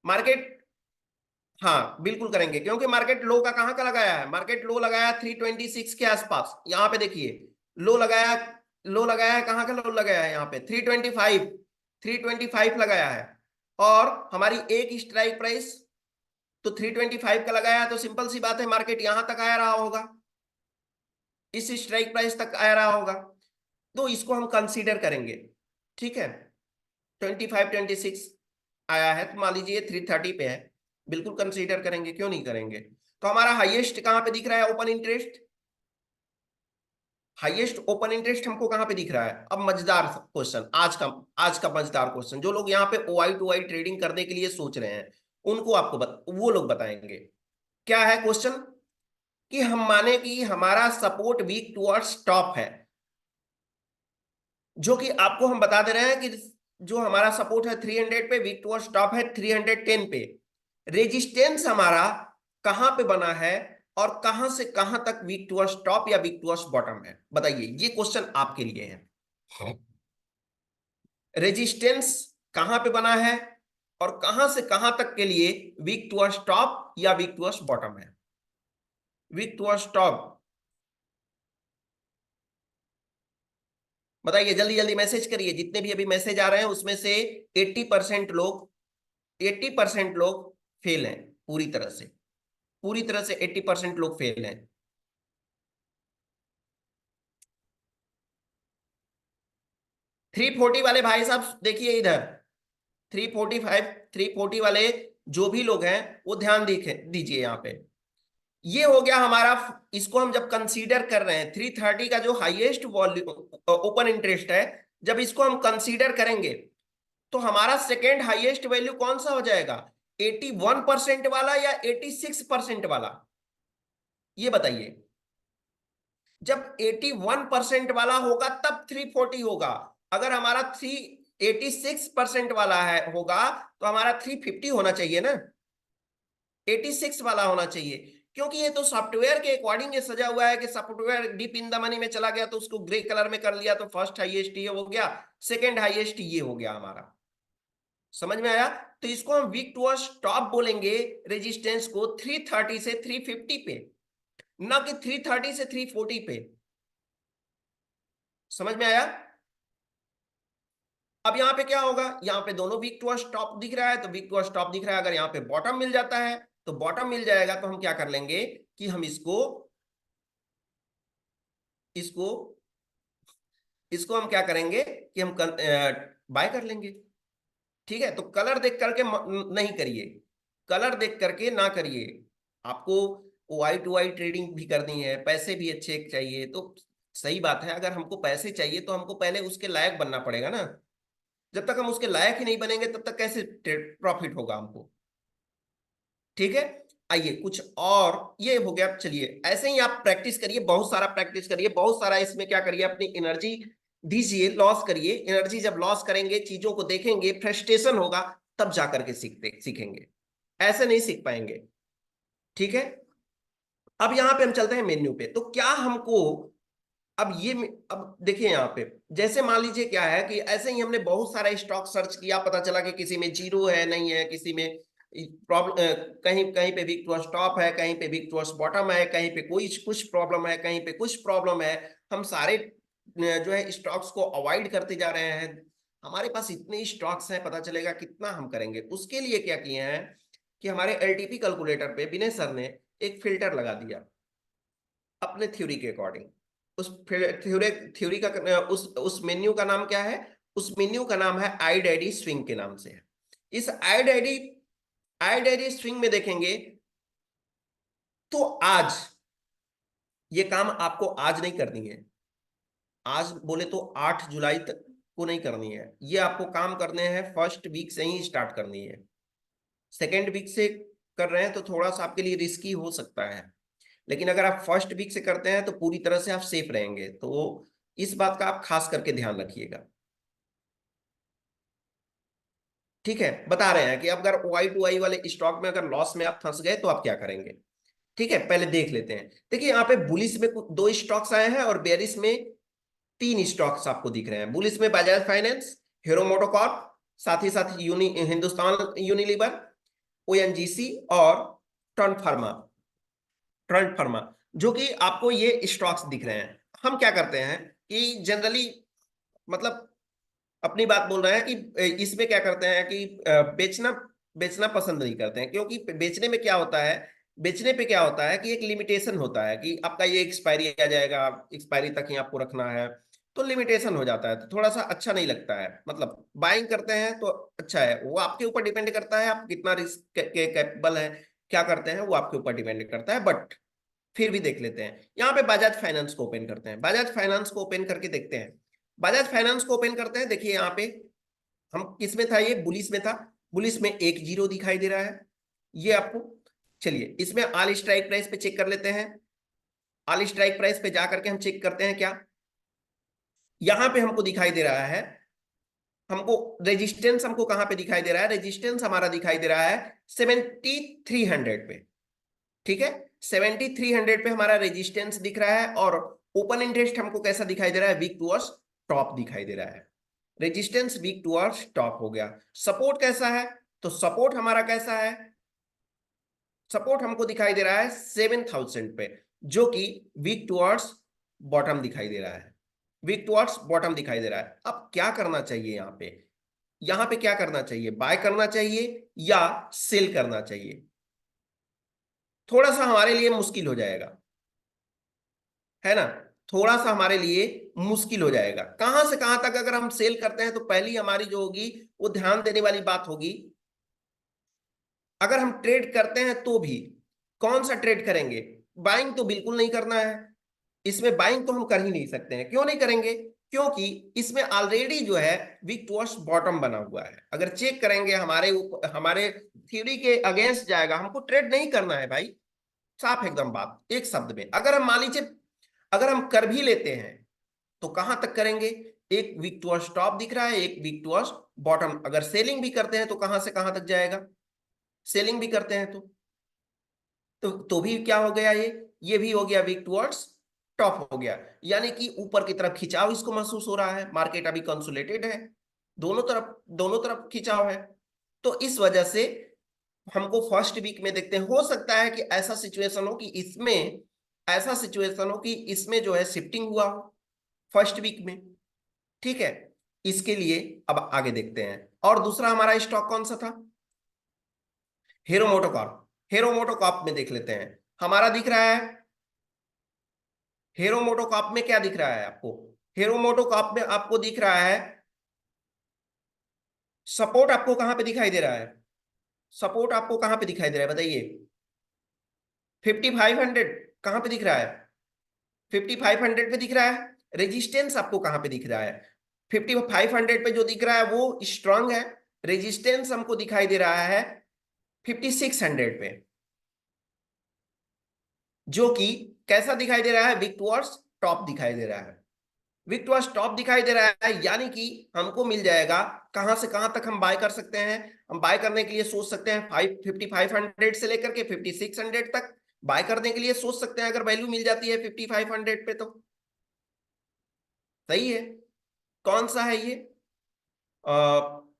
मार्केट, हाँ बिल्कुल करेंगे, क्योंकि मार्केट लो का कहां का लगाया है? मार्केट लो लगाया 326 के आसपास। यहां पे देखिए लो लगाया, लो लगाया है, कहां का लो लगाया है? यहाँ पे 325, 325 लगाया है। और हमारी एक स्ट्राइक प्राइस तो 325 का लगाया है, तो सिंपल सी बात है मार्केट यहां तक आया रहा होगा, इस स्ट्राइक प्राइस तक आया रहा होगा। तो इसको हम कंसीडर करेंगे। ठीक है, 25-26 आया है तो मान लीजिए 330 पे है, बिल्कुल कंसीडर करेंगे, क्यों नहीं करेंगे। तो हमारा हाईएस्ट कहां पे दिख रहा है open interest? Highest open interest हमको कहां पे दिख रहा है? अब मजेदार क्वेश्चन, आज का मजेदार क्वेश्चन, जो लोग यहाँ पे ओआई टू आई ट्रेडिंग करने के लिए सोच रहे हैं उनको आपको वो लोग बताएंगे। क्या है क्वेश्चन? कि हम माने कि हमारा सपोर्ट वीक टुवर्ड्स टॉप है, जो कि आपको हम बता दे रहे हैं कि जो हमारा सपोर्ट है 300 पे, वीक टू स्टॉप है 310 पे। रेजिस्टेंस हमारा कहां पे बना है और कहां से कहां तक वीक टू स्टॉप या वीक टू बॉटम है? बताइए, ये क्वेश्चन आपके लिए है। रेजिस्टेंस कहां पे बना है और कहां से कहां तक के लिए वीक टू स्टॉप या वीक टू बॉटम है? वीक टू स्टॉप, बताइए जल्दी जल्दी मैसेज करिए। जितने भी अभी मैसेज आ रहे हैं उसमें से 80% लोग, 80% लोग फेल हैं पूरी तरह से, पूरी तरह से 80% लोग फेल हैं। 340 वाले भाई साहब देखिए इधर, 345, 340 वाले जो भी लोग हैं वो ध्यान दीजिए यहाँ पे। ये हो गया हमारा, इसको हम जब कंसीडर कर रहे हैं 330 का जो हाईएस्ट वॉल्यूम ओपन इंटरेस्ट है, जब इसको हम कंसीडर करेंगे तो हमारा सेकेंड हाईएस्ट वैल्यू कौन सा हो जाएगा? 81% वाला या 86% वाला? ये बताइए। जब 81% वाला होगा तब 340 होगा। अगर हमारा 86% वाला है होगा तो हमारा 350 होना चाहिए ना, 86 वाला होना चाहिए। क्योंकि ये तो सॉफ्टवेयर के अकॉर्डिंग ये सजा हुआ है कि software deep in the money में चला गया तो उसको ग्रे कलर में कर लिया, तो फर्स्ट हाईएस्ट ये हो गया, सेकंड हाईएस्ट ये हो गया हमारा। समझ में आया? तो इसको हम वीक टू स्टॉप बोलेंगे, रेजिस्टेंस को 330 से 350 पे, ना कि 330 से 340 पे। समझ में आया? अब यहाँ पे क्या होगा, यहाँ पे दोनों वीक टू स्टॉप दिख रहा है, तो वीक टू स्टॉप दिख रहा है। अगर यहाँ पे बॉटम मिल जाता है तो बॉटम मिल जाएगा, तो हम क्या कर लेंगे कि हम इसको इसको इसको हम क्या करेंगे कि हम बाय कर लेंगे। ठीक है, तो कलर देख करके नहीं करिए, कलर देख करके ना करिए। आपको वाई टू वाई ट्रेडिंग भी करनी है, पैसे भी अच्छे चाहिए, तो सही बात है, अगर हमको पैसे चाहिए तो हमको पहले उसके लायक बनना पड़ेगा ना। जब तक हम उसके लायक ही नहीं बनेंगे तब तक कैसे प्रॉफिट होगा हमको। ठीक है, आइए कुछ और, ये हो गया। चलिए ऐसे ही आप प्रैक्टिस करिए, बहुत सारा प्रैक्टिस करिए, बहुत सारा इसमें क्या करिए, अपनी एनर्जी दीजिए, लॉस करिए एनर्जी। जब लॉस करेंगे, चीजों को देखेंगे, फ्रस्ट्रेशन होगा, तब जा करके सीखेंगे, ऐसे नहीं सीख पाएंगे। ठीक है, अब यहां पे हम चलते हैं मेन्यू पे। तो क्या हमको अब ये, अब देखिए यहाँ पे, जैसे मान लीजिए क्या है कि ऐसे ही हमने बहुत सारा स्टॉक सर्च किया, पता चला कि किसी में जीरो है, नहीं है, किसी में प्रॉब्लम, कहीं कहीं पे वीक टू स्टॉप है, कहीं पे वीक टू बॉटम है, कहीं पे कोई कुछ प्रॉब्लम है, कहीं पे कुछ प्रॉब्लम है। हम सारे जो है स्टॉक्स को अवॉइड करते जा रहे हैं। हमारे पास इतने स्टॉक्स हैं, पता चलेगा कितना हम करेंगे। उसके लिए क्या किए हैं कि हमारे एलटीपी कैलकुलेटर पे विनय सर ने एक फिल्टर लगा दिया अपने थ्योरी के अकॉर्डिंग। उस थ्योरी थ्योरी का उस मेन्यू का नाम क्या है? उस मेन्यू का नाम है आईडीडी स्विंग के नाम से है। इस आईडीडी स्विंग में देखेंगे तो आज ये काम आपको आज नहीं करनी है। आज बोले तो 8 जुलाई तक को नहीं करनी है, ये आपको काम करने हैं फर्स्ट वीक से ही स्टार्ट करनी है। सेकेंड वीक से कर रहे हैं तो थोड़ा सा आपके लिए रिस्की हो सकता है, लेकिन अगर आप फर्स्ट वीक से करते हैं तो पूरी तरह से आप सेफ रहेंगे। तो इस बात का आप खास करके ध्यान रखिएगा। ठीक है, बता रहे हैं कि अगर वाई टू वाई वाले स्टॉक में अगर लॉस में आप फंस गए तो आप क्या करेंगे। ठीक है, पहले देख लेते हैं। देखिए यहाँ पे बुलिस में दो स्टॉक्स आए हैं और बेरिस में 3 स्टॉक्स आपको दिख रहे हैं। बुलिस में बजाज फाइनेंस, हीरो मोटोकॉर्प, साथ ही साथ हिंदुस्तान यूनिलीवर, ओएनजीसी और टर्न फार्मा, ट्रेंड फर्मा, जो कि आपको ये स्टॉक्स दिख रहे हैं। हम क्या करते हैं कि जनरली, मतलब अपनी बात बोल रहे हैं कि इसमें क्या करते हैं कि बेचना बेचना पसंद नहीं करते हैं, क्योंकि बेचने में क्या होता है, बेचने पे क्या होता है कि एक लिमिटेशन होता है कि आपका ये एक्सपायरी आ जाएगा, एक्सपायरी तक ही आपको रखना है, तो लिमिटेशन हो जाता है, तो थोड़ा सा अच्छा नहीं लगता है। मतलब बाइंग करते हैं तो अच्छा है, वो आपके ऊपर डिपेंड करता है आप कितना रिस्क के कैपेबल है, क्या करते हैं वो आपके ऊपर डिपेंड करता है। बट फिर भी देख लेते हैं। यहाँ पे बजाज फाइनेंस को ओपन करते हैं, बजाज फाइनेंस को ओपन करके देखते हैं। बजाज फाइनेंस को ओपन करते हैं, देखिए यहाँ पे हम किस में था, ये बुलिस में था। बुलिस में एक जीरो दिखाई दे रहा है ये आपको। चलिए इसमें ऑल स्ट्राइक प्राइस पे चेक कर लेते हैं। ऑल स्ट्राइक प्राइस पे जाकर के हम चेक करते हैं क्या, यहाँ पे हमको दिखाई दे रहा है, हमको रेजिस्टेंस हमको कहाँ पे दिखाई दे रहा है, रेजिस्टेंस हमारा दिखाई दे रहा है 7300 पे। ठीक है, 7300 पे हमारा रेजिस्टेंस दिख रहा है, और ओपन इंटरेस्ट हमको कैसा दिखाई दे रहा है, वीक टूवर्ड्स टॉप दिखाई दे रहा है। रेजिस्टेंस वीक टूवर्ड्स टॉप हो गया। सपोर्ट कैसा है, तो सपोर्ट हमारा कैसा है, सपोर्ट हमको दिखाई दे रहा है 7000 पे, जो कि वीक टूवर्ड्स बॉटम दिखाई दे रहा है, वीक टूवर्ड्स बॉटम दिखाई दे रहा है। अब क्या करना चाहिए यहाँ पे, यहाँ पे क्या करना चाहिए, बाय करना चाहिए या सेल करना चाहिए? थोड़ा सा हमारे लिए मुश्किल हो जाएगा, है ना, थोड़ा सा हमारे लिए मुश्किल हो जाएगा। कहां से कहां तक अगर हम सेल करते हैं तो पहली हमारी जो होगी वो ध्यान देने वाली बात होगी, अगर हम ट्रेड करते हैं तो भी कौन सा ट्रेड करेंगे। बाइंग तो बिल्कुल नहीं करना है, इसमें बाइंग तो हम कर ही नहीं सकते हैं। क्यों नहीं करेंगे, क्योंकि इसमें ऑलरेडी जो है वीक टुवर्ड्स बॉटम बना हुआ है। अगर चेक करेंगे हमारे थ्योरी के अगेंस्ट जाएगा, हमको ट्रेड नहीं करना है भाई। साफ एकदम बात, एक शब्द में, अगर हम मान लीजिए अगर हम कर भी लेते हैं तो कहां तक करेंगे, एक वीक टुवर्ड्स टॉप दिख रहा है, एक वीक टुवर्ड्स बॉटम। अगर सेलिंग भी करते हैं तो कहां से कहां तक जाएगा, सेलिंग भी करते हैं तो भी क्या हो गया, ये भी हो गया वीक टुवर्ड्स टॉप हो गया। यानी कि ऊपर की तरफ खिंचाव इसको महसूस हो रहा है, मार्केट अभी कंसोलिडेटेड है, दोनों तरफ खिंचाव है। तो इस वजह से हमको फर्स्ट वीक में देखते हैं, हो सकता है कि ऐसा सिचुएशन हो कि इसमें जो है शिफ्टिंग हुआ हो फर्स्ट वीक में। ठीक है, इसके लिए अब आगे देखते हैं। और दूसरा हमारा स्टॉक कौन सा था, हीरो मोटोकॉर्प। हीरो मोटोकॉर्प में देख लेते हैं, हमारा दिख रहा है, हीरो मोटोकॉर्प में क्या दिख रहा है आपको, हीरो मोटोकॉर्प में आपको दिख रहा है सपोर्ट आपको कहां पे दिखाई दे रहा है? सपोर्ट आपको कहां पे दिखाई दे रहा है बताइए? 5500 कहां पे दिख रहा है? 5500 पे दिख रहा है। रेजिस्टेंस आपको कहां पे दिख रहा है? 5500 पे जो दिख रहा है वो स्ट्रांग है। रेजिस्टेंस हमको दिखाई दे रहा है 5600 पे, जो कि कैसा दिखाई दे रहा है? वीक टुवर्ड्स टॉप दिखाई दे रहा है। वीक टुवर्ड्स टॉप दिखाई दे रहा है, यानी कि हमको मिल जाएगा कहां से कहां तक हम बाय कर सकते हैं। हम बाय करने के लिए सोच सकते हैं 5500 से लेकर के 5600 तक बाय करने के लिए सोच सकते हैं, अगर वैल्यू मिल जाती है 5500 पे तो। सही है। कौन सा है ये?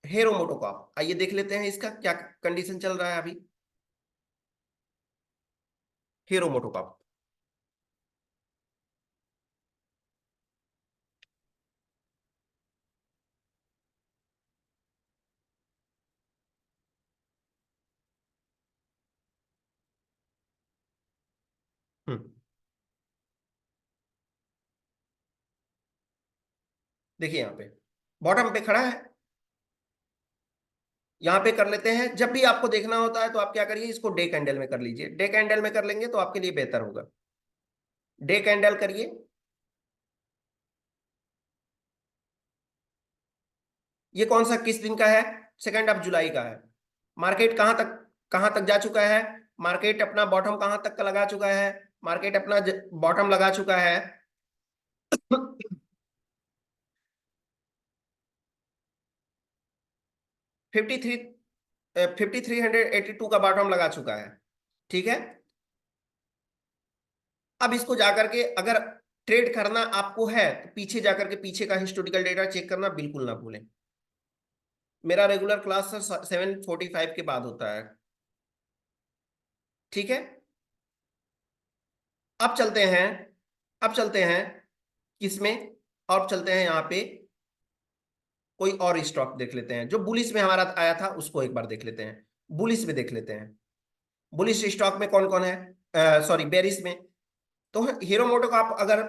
Hero MotoCorp. आइए देख लेते हैं इसका क्या कंडीशन चल रहा है अभी। हीरो मोटोकॉर्प। हम्म। देखिए यहाँ पे बॉटम पे खड़ा है। यहाँ पे कर लेते हैं। जब भी आपको देखना होता है तो आप क्या करिए, इसको डे कैंडल में कर लीजिए। डे कैंडल में कर लेंगे तो आपके लिए बेहतर होगा। डे कैंडल करिए। ये कौन सा किस दिन का है? 2 जुलाई का है। मार्केट कहां तक जा चुका है? मार्केट अपना बॉटम कहां तक का लगा चुका है? मार्केट अपना बॉटम लगा चुका है 53 5382 का बॉटम लगा चुका है। ठीक है। अब इसको जाकर के अगर ट्रेड करना आपको है तो पीछे जाकर के पीछे का हिस्टोरिकल डेटा चेक करना बिल्कुल ना भूलें। मेरा रेगुलर क्लास सर 7:45 के बाद होता है। ठीक है। अब चलते हैं। अब चलते हैं किसमें? अब चलते हैं यहाँ पे कोई और स्टॉक देख लेते हैं जो बुलिस में हमारा आया था, उसको एक बार देख लेते हैं। बुलिस में देख लेते हैं। बुलिस स्टॉक में कौन कौन है? सॉरी, बेरिस में। तो हीरो मोटो का आप अगर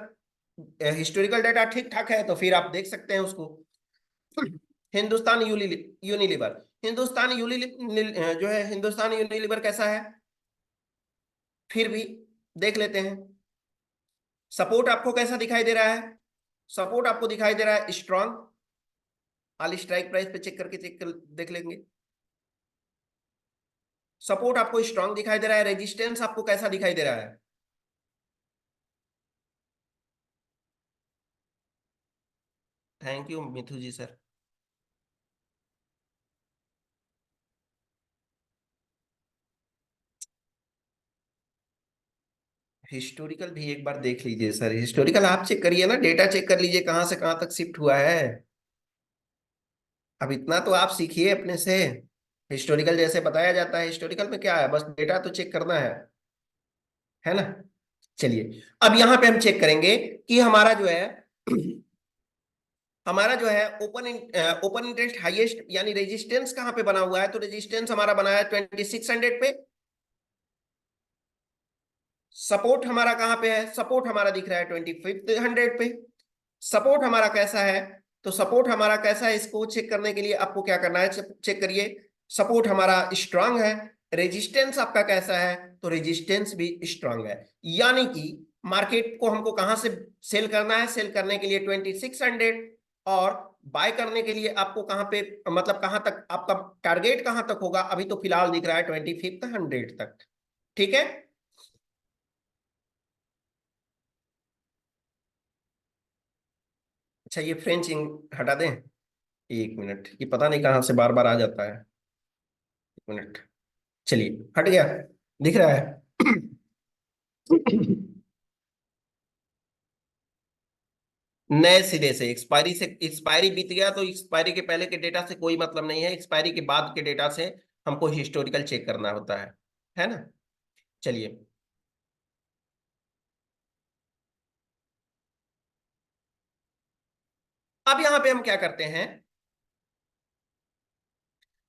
हिस्टोरिकल डाटा ठीक ठाक है तो फिर आप देख सकते हैं उसको। हिंदुस्तान यूनिलीवर। हिंदुस्तान जो है, हिंदुस्तान यूनिलीवर कैसा है? फिर भी देख लेते हैं। सपोर्ट आपको कैसा दिखाई दे रहा है? सपोर्ट आपको दिखाई दे रहा है स्ट्रॉन्ग। ऑल स्ट्राइक प्राइस पे चेक कर देख लेंगे। सपोर्ट आपको स्ट्रॉन्ग दिखाई दे रहा है। रेजिस्टेंस आपको कैसा दिखाई दे रहा है? Thank you Mithu ji sir. Historical भी एक बार देख लीजिए सर। हिस्टोरिकल आप चेक करिए ना, डेटा चेक कर लीजिए कहां से कहां तक शिफ्ट हुआ है। अब इतना तो आप सीखिए अपने से। हिस्टोरिकल जैसे बताया जाता है, हिस्टोरिकल में क्या है, बस डेटा तो चेक करना है ना। चलिए अब यहां पे हम चेक करेंगे कि हमारा जो है हमारा जो है ओपन इंटरेस्ट हाईएस्ट यानी रेजिस्टेंस कहां पे बना हुआ है? तो रेजिस्टेंस हमारा बना है 2600 पे। सपोर्ट हमारा कहां पे है? सपोर्ट हमारा दिख रहा है 2500 पे। सपोर्ट हमारा कैसा है? तो सपोर्ट हमारा कैसा है, इसको चेक करने के लिए आपको क्या करना है, चेक करिए। सपोर्ट हमारा स्ट्रांग है। रेजिस्टेंस आपका कैसा है? तो रेजिस्टेंस भी स्ट्रांग है। यानी कि मार्केट को हमको कहां से सेल करना है? सेल करने के लिए 2600। और बाय करने के लिए आपको कहां पे, मतलब कहां तक आपका टारगेट कहां तक होगा? अभी तो फिलहाल दिख रहा है 2500 तक। ठीक है। अच्छा, ये फ्रेंच इंक हटा दें? एक मिनट, ये पता नहीं कहां से बार बार आ जाता है। एक मिनट। चलिए, हट गया। दिख रहा है। नए सिरे से एक्सपायरी से, एक्सपायरी बीत गया तो एक्सपायरी के पहले के डेटा से कोई मतलब नहीं है, एक्सपायरी के बाद के डेटा से हमको हिस्टोरिकल चेक करना होता है ना। चलिए। अब यहां पे हम क्या करते हैं?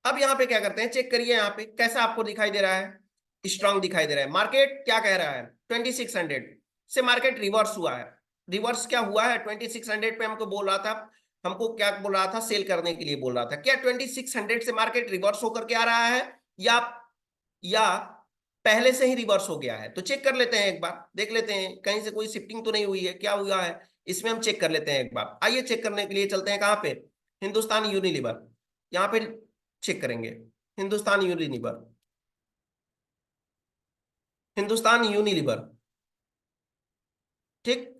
अब यहाँ पे क्या करते हैं, चेक करिए यहाँ पे कैसा आपको दिखाई दे रहा है? स्ट्रांग दिखाई दे रहा है। मार्केट क्या कह रहा है? 2600 से मार्केट रिवर्स हुआ है। रिवर्स क्या हुआ है? 2600 पे हमको बोल रहा था हमको क्या बोल रहा था, सेल करने के लिए बोल रहा था। क्या 2600 से मार्केट रिवर्स होकर के आ रहा है, या या पहले से ही रिवर्स हो गया है? तो चेक कर लेते हैं एक बार, देख लेते हैं कहीं से कोई शिफ्टिंग तो नहीं हुई है, क्या हुआ है इसमें, हम चेक कर लेते हैं एक बार। आइए चेक करने के लिए चलते हैं कहाँ पे, हिंदुस्तान यूनिलीवर, यहाँ पे चेक करेंगे। हिंदुस्तान यूनिलीवर, हिंदुस्तान यूनिलीवर, ठीक।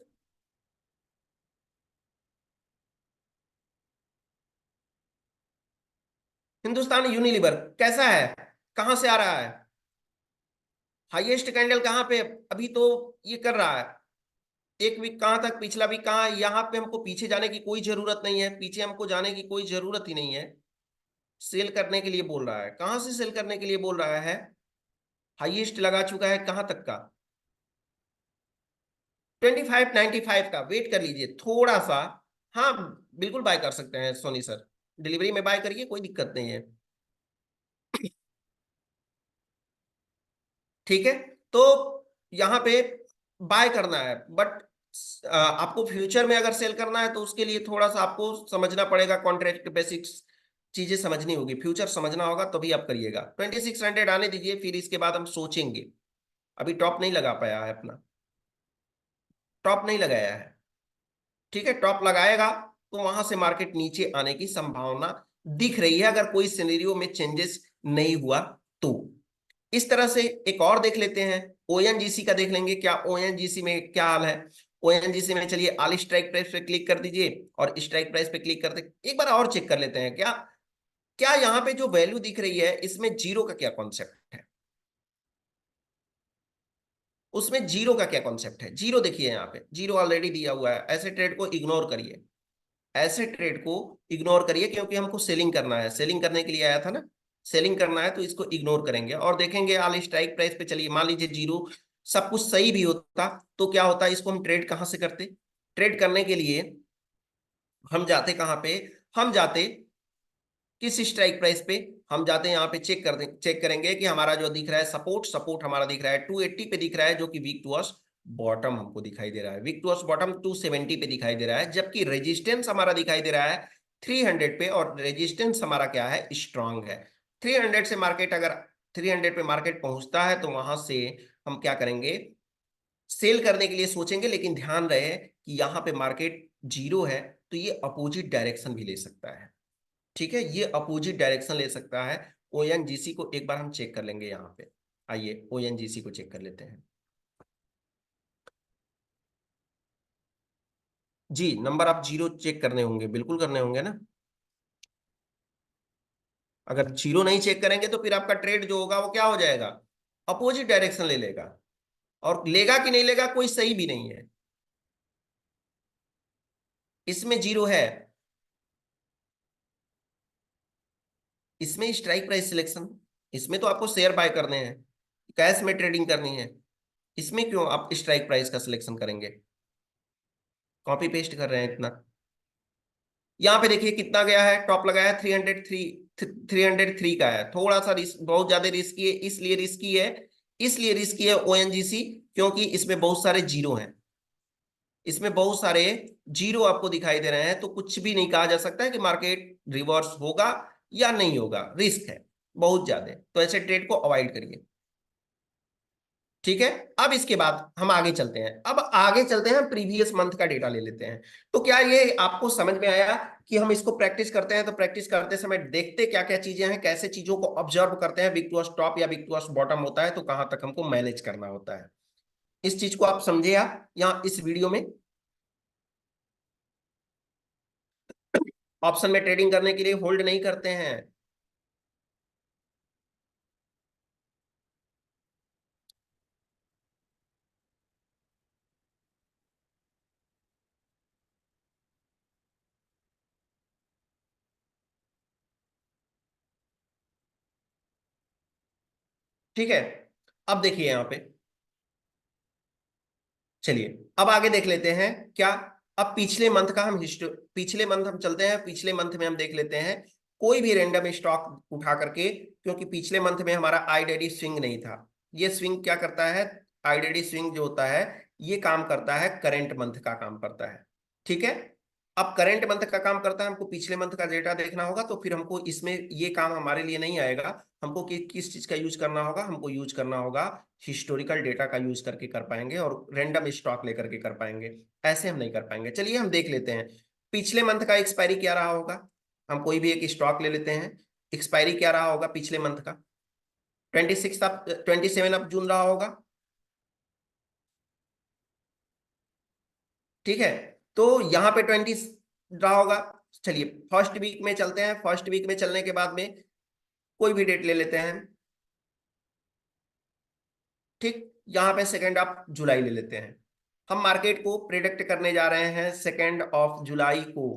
हिंदुस्तान यूनिलीवर कैसा है, कहां से आ रहा है, हाईएस्ट कैंडल कहां पे, अभी तो ये कर रहा है, एक वीक कहां तक, पिछला वीक कहां है? यहाँ पे हमको पीछे जाने की कोई जरूरत नहीं है, पीछे हमको जाने की कोई जरूरत ही नहीं है। सेल करने के लिए बोल रहा है, कहां से सेल करने के लिए बोल रहा है, हाईएस्ट लगा चुका है कहां तक का, 2595 का, वेट कर लीजिए थोड़ा सा। हाँ, बिल्कुल बाय कर सकते हैं सोनी सर, डिलीवरी में बाय करिए, कोई दिक्कत नहीं है। ठीक है, तो यहाँ पे बाय करना है, बट आपको फ्यूचर में अगर सेल करना है तो उसके लिए थोड़ा सा आपको समझना पड़ेगा, कॉन्ट्रैक्ट बेसिक्स चीजें समझनी होगी, फ्यूचर समझना होगा, तभी आप करिएगा। 2600 आने दीजिए, फिर इसके बाद हम सोचेंगे। अभी टॉप नहीं लगा पाया है अपना, टॉप नहीं लगाया है। ठीक है, टॉप लगाएगा तो वहां से मार्केट नीचे आने की संभावना दिख रही है, अगर कोई सिनेरियो में चेंजेस नहीं हुआ तो। इस तरह से एक और देख लेते हैं, ओएनजीसी का देख लेंगे, क्या ओएनजीसी में क्या हाल है। ओएनजीसी में चलिए ऑल स्ट्राइक प्राइस पे क्लिक कर दीजिए, और स्ट्राइक प्राइस पे क्लिक करते एक बार और चेक कर लेते हैं, क्या क्या यहाँ पे जो वैल्यू दिख रही है इसमें जीरो का क्या कॉन्सेप्ट है, उसमें जीरो का क्या कॉन्सेप्ट है। जीरो देखिए, यहाँ पे जीरो ऑलरेडी दिया हुआ है, ऐसे ट्रेड को इग्नोर करिए, ऐसे ट्रेड को इग्नोर करिए, क्योंकि हमको सेलिंग करना है, सेलिंग करने के लिए आया था ना, सेलिंग करना है तो इसको इग्नोर करेंगे और देखेंगे ऑल स्ट्राइक प्राइस पे। चलिए मान लीजिए जीरो, सब कुछ सही भी होता तो क्या होता, इसको हम ट्रेड कहाँ से करते, ट्रेड करने के लिए हम जाते कहाँ पे, हम जाते किस स्ट्राइक प्राइस पे, हम जाते हैं यहाँ पे, चेक कर दे, चेक करेंगे कि हमारा जो दिख रहा है सपोर्ट, सपोर्ट हमारा दिख रहा है 280 पे दिख रहा है, जो कि वीक टूअर्स बॉटम हमको दिखाई दे रहा है, वीक टूअर्स बॉटम 270 पे दिखाई दे रहा है, जबकि रेजिस्टेंस हमारा दिखाई दे रहा है 300 पे, और रेजिस्टेंस हमारा क्या है, स्ट्रांग है। 300 से मार्केट, अगर 300 पे मार्केट पहुंचता है तो वहां से हम क्या करेंगे, सेल करने के लिए सोचेंगे, लेकिन ध्यान रहे कि यहाँ पे मार्केट जीरो है, तो ये अपोजिट डायरेक्शन भी ले सकता है। ठीक है, ये अपोजिट डायरेक्शन ले सकता है। ओएनजीसी को एक बार हम चेक कर लेंगे यहाँ पे, आइए ओएनजीसी को चेक कर लेते हैं। जी, नंबर आप जीरो चेक करने होंगे, बिल्कुल करने होंगे ना। अगर जीरो नहीं चेक करेंगे तो फिर आपका ट्रेड जो होगा वो क्या हो जाएगा, अपोजिट डायरेक्शन ले लेगा, और लेगा कि नहीं लेगा कोई सही भी नहीं है। इसमें जीरो है, इसमें स्ट्राइक प्राइस सिलेक्शन, इसमें तो आपको शेयर बाय करने हैं, कैश में ट्रेडिंग करनी है, इसमें क्यों आप स्ट्राइक प्राइस का सिलेक्शन करेंगे, कॉपी पेस्ट कर रहे हैं इतना। यहाँ पे देखिए कितना गया है, टॉप लगाया है 303, 303 का है, थोड़ा सा रिस्क, बहुत ज्यादा रिस्की है, इसलिए रिस्की है, इसलिए रिस्की है ओएनजीसी, क्योंकि इसमें बहुत सारे जीरो हैं, इसमें बहुत सारे जीरो आपको दिखाई दे रहे हैं, तो कुछ भी नहीं कहा जा सकता है कि मार्केट रिवर्स होगा या नहीं होगा, रिस्क है बहुत ज्यादा, तो ऐसे ट्रेड को अवॉइड करिए। ठीक है, अब इसके बाद हम आगे चलते हैं, अब आगे चलते हैं, प्रीवियस मंथ का डेटा ले लेते हैं। तो क्या ये आपको समझ में आया कि हम इसको प्रैक्टिस करते हैं, तो प्रैक्टिस करते समय देखते क्या क्या चीजें हैं, कैसे चीजों को ऑब्जर्व करते हैं, बिग टू टॉप या बिग टू बॉटम होता है तो कहां तक हमको मैनेज करना होता है, इस चीज को आप समझे या इस वीडियो में। ऑप्शन में ट्रेडिंग करने के लिए होल्ड नहीं करते हैं। ठीक है, अब देखिए यहाँ पे, चलिए अब आगे देख लेते हैं क्या, अब पिछले मंथ का हम हिस्ट्री, पिछले मंथ हम चलते हैं, पिछले मंथ में हम देख लेते हैं कोई भी रैंडम स्टॉक उठा करके, क्योंकि पिछले मंथ में हमारा आईडीडी स्विंग नहीं था। ये स्विंग क्या करता है, आईडीडी स्विंग जो होता है ये काम करता है, करंट मंथ का काम करता है। ठीक है, अब करंट मंथ का काम करता है, हमको पिछले मंथ का डेटा देखना होगा, तो फिर हमको इसमें ये काम हमारे लिए नहीं आएगा। हमको किस चीज का यूज करना होगा, हमको यूज करना होगा हिस्टोरिकल डेटा का यूज करके कर पाएंगे, और रैंडम स्टॉक लेकर के कर पाएंगे। ऐसे हम नहीं कर पाएंगे। चलिए हम देख लेते हैं पिछले मंथ का एक्सपायरी क्या रहा होगा। हम कोई भी एक स्टॉक ले लेते हैं, एक्सपायरी क्या रहा होगा पिछले मंथ का। 27 जून रहा होगा। ठीक है, तो यहाँ पे 20 रहा होगा। चलिए फर्स्ट वीक में चलते हैं, फर्स्ट वीक में चलने के बाद में कोई भी डेट ले लेते हैं। ठीक, यहाँ पे सेकेंड ऑफ जुलाई ले लेते हैं। हम मार्केट को प्रिडिक्ट करने जा रहे हैं सेकेंड ऑफ जुलाई को।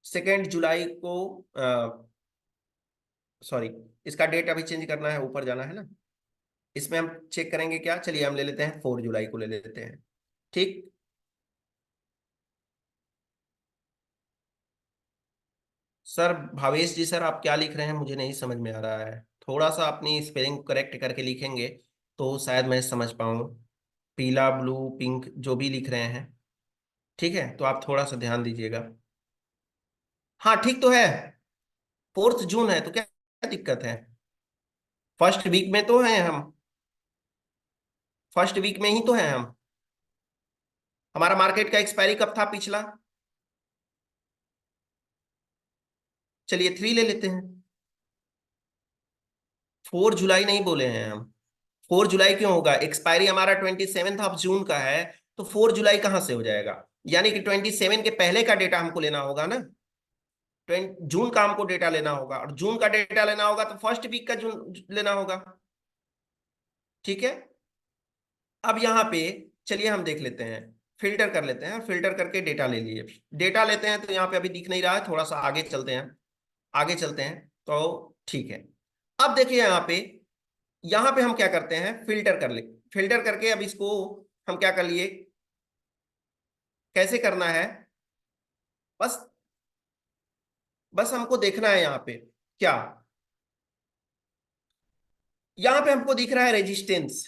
सेकेंड जुलाई को सॉरी, इसका डेट अभी चेंज करना है, ऊपर जाना है ना। इसमें हम चेक करेंगे क्या, चलिए हम ले लेते हैं 4 जुलाई को ले लेते हैं। ठीक, सर भावेश जी, सर आप क्या लिख रहे हैं मुझे नहीं समझ में आ रहा है। थोड़ा सा अपनी स्पेलिंग करेक्ट करके लिखेंगे तो शायद मैं समझ पाऊँ। पीला, ब्लू, पिंक जो भी लिख रहे हैं, ठीक है, तो आप थोड़ा सा ध्यान दीजिएगा। हाँ ठीक तो है, 4 जून है तो क्या क्या दिक्कत है। फर्स्ट वीक में तो हैं हम, फर्स्ट वीक में ही तो हैं हम। हमारा मार्केट का एक्सपायरी कब था पिछला। चलिए 3 ले लेते हैं। 4 जुलाई नहीं बोले हैं हम। 4 जुलाई क्यों होगा, एक्सपायरी हमारा 27 जून का है, तो 4 जुलाई कहाँ से हो जाएगा। यानी कि 27 के पहले का डेटा हमको लेना होगा ना। 20 जून का हमको डेटा लेना होगा, और जून का डेटा लेना होगा तो फर्स्ट वीक का जून लेना होगा। ठीक है, अब यहाँ पे चलिए हम देख लेते हैं, फिल्टर कर लेते हैं, फिल्टर करके डेटा ले लिए। डेटा लेते हैं तो यहाँ पे अभी दिख नहीं रहा है, थोड़ा सा आगे चलते हैं, आगे चलते हैं तो ठीक है। अब देखिए यहाँ पे हम क्या करते हैं, फिल्टर कर ले। फिल्टर करके अब इसको हम क्या कर लिए, कैसे करना है, बस बस हमको देखना है यहाँ पे क्या। यहाँ पे हमको दिख रहा है रेजिस्टेंस,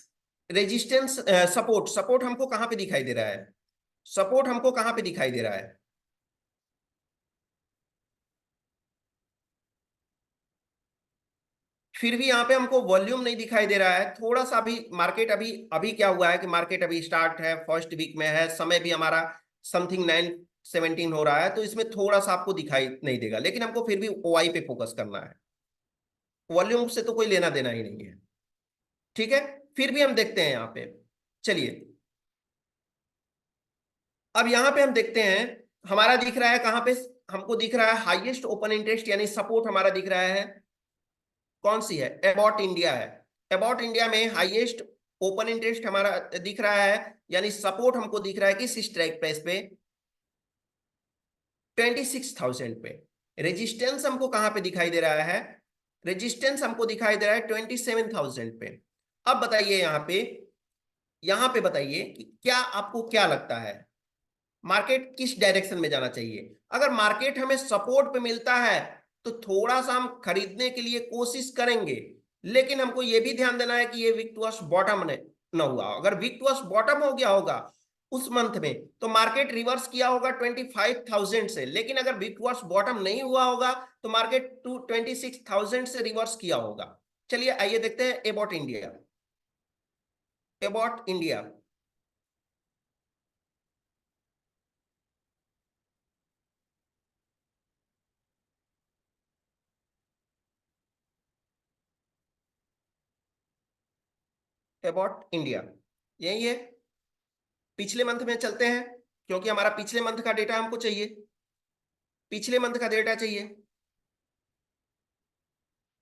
रेजिस्टेंस सपोर्ट, सपोर्ट हमको कहाँ पे दिखाई दे रहा है, सपोर्ट हमको कहाँ पे दिखाई दे रहा है। फिर भी यहाँ पे हमको वॉल्यूम नहीं दिखाई दे रहा है। थोड़ा सा अभी मार्केट अभी अभी क्या हुआ है कि मार्केट अभी स्टार्ट है, फर्स्ट वीक में है, समय भी हमारा समथिंग 9:17 हो रहा है, तो इसमें थोड़ा सा आपको दिखाई नहीं देगा, लेकिन हमको फिर भी ओआई पे फोकस करना है। वॉल्यूम से तो कोई लेना देना ही नहीं है। ठीक है, फिर भी हम देखते हैं यहाँ पे। चलिए अब यहाँ पे हम देखते हैं, हमारा दिख रहा है कहाँ पे, हमको दिख रहा है हाईएस्ट ओपन इंटरेस्ट, यानी सपोर्ट हमारा दिख रहा है, कौन सी है, अबाउट इंडिया है। अबाउट इंडिया में हाईएस्ट ओपन इंटरेस्ट हमारा दिख रहा है, यानी सपोर्ट हमको दिख रहा है किस स्ट्राइक प्राइस पे, 26,000 पे। रेजिस्टेंस हमको कहां पे दिखाई दे रहा है, रेजिस्टेंस हमको दिखाई दे रहा है 27,000 पे। अब बताइए यहाँ पे बताइए कि क्या आपको क्या लगता है, मार्केट किस डायरेक्शन में जाना चाहिए। अगर मार्केट हमें सपोर्ट पे मिलता है तो थोड़ा सा हम खरीदने के लिए कोशिश करेंगे, लेकिन हमको यह भी ध्यान देना है कि ये वीक टू बॉटम न हुआ। अगर वीक टू बॉटम हो गया होगा उस मंथ में, तो मार्केट रिवर्स किया होगा 25,000 से, लेकिन अगर वीक टू बॉटम नहीं हुआ होगा तो मार्केट 26,000 से रिवर्स किया होगा। चलिए आइए देखते हैं about India, about India. About India यही है, पिछले मंथ में चलते हैं, क्योंकि हमारा पिछले मंथ का डेटा हमको चाहिए, पिछले मंथ का डेटा चाहिए।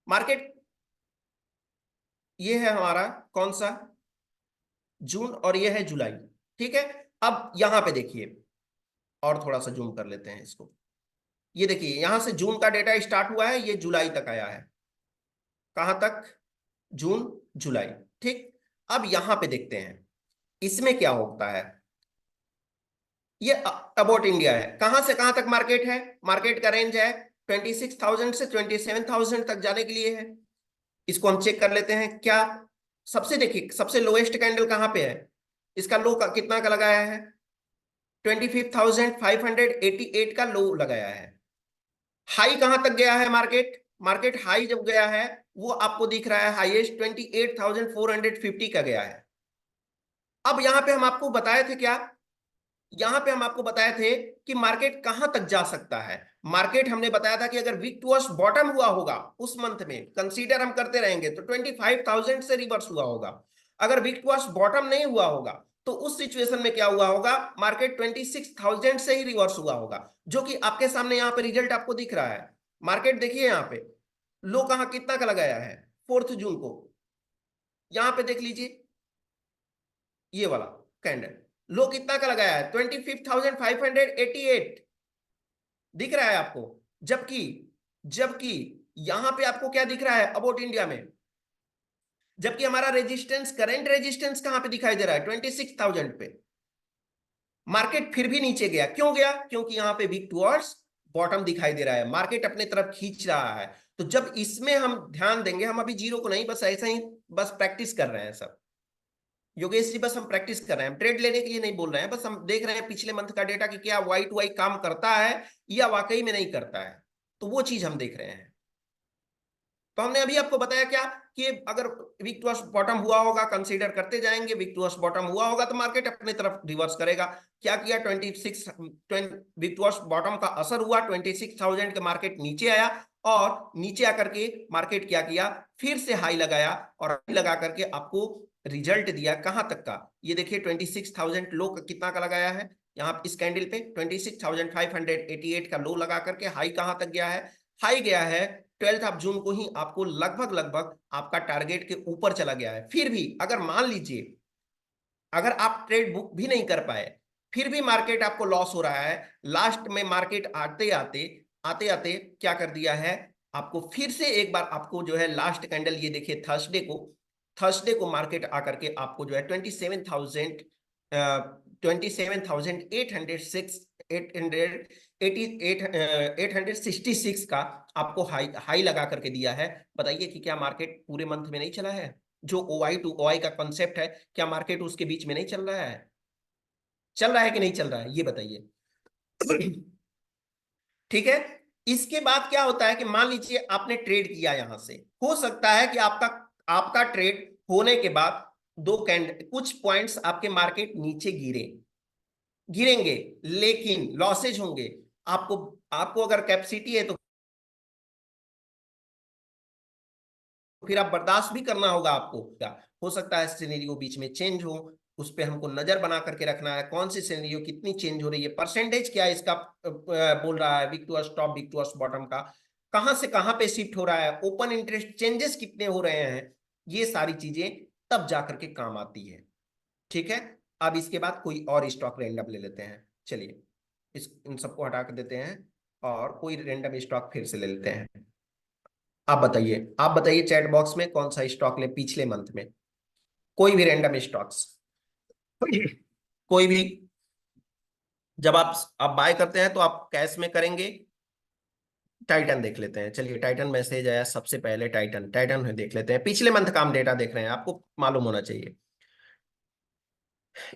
मार्केट ये है हमारा कौन सा, जून, और ये है जुलाई। ठीक है, अब यहां पे देखिए, और थोड़ा सा जूम कर लेते हैं इसको। ये देखिए यहां से जून का डेटा स्टार्ट हुआ है, ये जुलाई तक आया है, कहां तक, जून, जुलाई। ठीक, अब यहां पे देखते हैं इसमें क्या होता है। ये अबाउट इंडिया है, कहां से कहां तक मार्केट है, मार्केट का रेंज है 26,000 से 27,000 तक जाने के लिए है। इसको हम चेक कर लेते हैं क्या, सबसे देखिए सबसे लोएस्ट कैंडल कहां पे है, इसका लो का कितना का लगाया है, 25,588 का लो लगाया है। हाई कहां तक गया है मार्केट? मार्केट हाई जब गया है वो आपको दिख रहा है हाईएस्ट 28,450 का गया है। अब यहां पे हम आपको बताए थे क्या? यहां पे हम आपको बताए थे कि मार्केट कहां तक जा सकता है। मार्केट हमने बताया था कि अगर वीक टू बॉटम हुआ होगा उस मंथ में, कंसीडर हम करते रहेंगे तो 25,000 से रिवर्स हुआ होगा। अगर वीक टू बॉटम नहीं हुआ होगा तो उस सिचुएशन में क्या हुआ होगा? मार्केट 26,000 से ही रिवर्स हुआ होगा, जो कि आपके सामने यहाँ पे रिजल्ट आपको दिख रहा है। मार्केट देखिए यहाँ पे लो कहाँ कितना का लगाया है 4 जून को, यहां पे देख लीजिए ये वाला कैंडल लो कितना का लगाया है 25,588 दिख रहा है आपको। जबकि जबकि यहां पे आपको क्या दिख रहा है अबाउट इंडिया में? जबकि हमारा रेजिस्टेंस, करंट रेजिस्टेंस कहां पे दिखाई दे रहा है? 26,000 पे। मार्केट फिर भी नीचे गया, क्यों गया? क्योंकि यहां पे वीक टुवर्ड्स बॉटम दिखाई दे रहा है, मार्केट अपने तरफ खींच रहा है। तो जब इसमें हम ध्यान देंगे, हम अभी जीरो को नहीं, बस ऐसा ही बस प्रैक्टिस कर रहे हैं सब योगेश जी, बस हम प्रैक्टिस कर रहे हैं, हम ट्रेड लेने के लिए नहीं बोल रहे हैं, बस हम देख रहे हैं पिछले मंथ का डेटा कि क्या वाई टू वाई काम करता है या वाकई में नहीं करता है। तो वो चीज हम देख रहे हैं। तो हमने अभी आपको बताया क्या कि अगर वीक टू बॉटम हुआ होगा, कंसीडर करते जाएंगे, वीक टू बॉटम हुआ होगा तो मार्केट अपने तरफ रिवर्स करेगा। क्या किया? 26 वीक टू बॉटम का असर हुआ, 26,000 के मार्केट नीचे आया, और नीचे आकर के मार्केट क्या किया? फिर से हाई लगाया, और हाई लगा करके आपको रिजल्ट दिया कहां तक का? ये देखिए 26,000 लो कितना का लगाया है यहाँ इस कैंडल पे, 26,588 का लो लगा करके हाई कहां तक गया है? हाई गया है 12 जून को ही आपको लगभग लगभग आपका टारगेट के ऊपर चला गया है। फिर भी अगर मान लीजिए अगर आप ट्रेड बुक भी नहीं कर पाए, फिर भी मार्केट आपको लॉस हो रहा है, लास्ट में मार्केट आते आते आते आते क्या कर दिया है? आपको फिर से एक बार आपको जो है लास्ट कैंडल ये देखिए थर्सडे को मार्केट आकर के आपको जो है 866 का आपको हाई लगा करके दिया है। बताइए कि क्या मार्केट पूरे मंथ में नहीं चला है? जो ओआई टू ओआई का कॉन्सेप्ट है, क्या मार्केट उसके बीच में नहीं चल रहा है? चल रहा है कि नहीं चल रहा है, ये बताइए। ठीक है। इसके बाद क्या होता है कि मान लीजिए आपने ट्रेड किया, यहां से हो सकता है कि आपका आपका ट्रेड होने के बाद दो कैंड कुछ पॉइंट्स आपके मार्केट नीचे गिरेंगे, लेकिन लॉसेज होंगे। आपको आपको अगर कैपेसिटी है तो फिर आप बर्दाश्त भी करना होगा आपको। क्या हो सकता है सिनेरियो बीच में चेंज हो, उस पर हमको नजर बना करके रखना है, कौन सी सिनेरियो कितनी चेंज हो रही है, परसेंटेज क्या है इसका बोल रहा है, week to top week to bottom का कहां से कहां पे शिफ्ट हो रहा है, ओपन इंटरेस्ट चेंजेस कितने हो रहे हैं, ये सारी चीजें तब जाकर के काम आती है। ठीक है। अब इसके बाद कोई और स्टॉक रैंडम ले लेते हैं, चलिए इस इन सबको हटा कर देते हैं और कोई रैंडम स्टॉक फिर से ले लेते हैं। आप बताइए चैट बॉक्स में कौन सा स्टॉक ले पिछले मंथ में, कोई भी रैंडम स्टॉक्स, कोई भी। जब आप बाय करते हैं तो आप कैश में करेंगे? टाइटन देख लेते हैं, चलिए टाइटन मैसेज आया सबसे पहले, टाइटन टाइटन में देख लेते हैं, पिछले मंथ का हम डेटा देख रहे हैं, आपको मालूम होना चाहिए।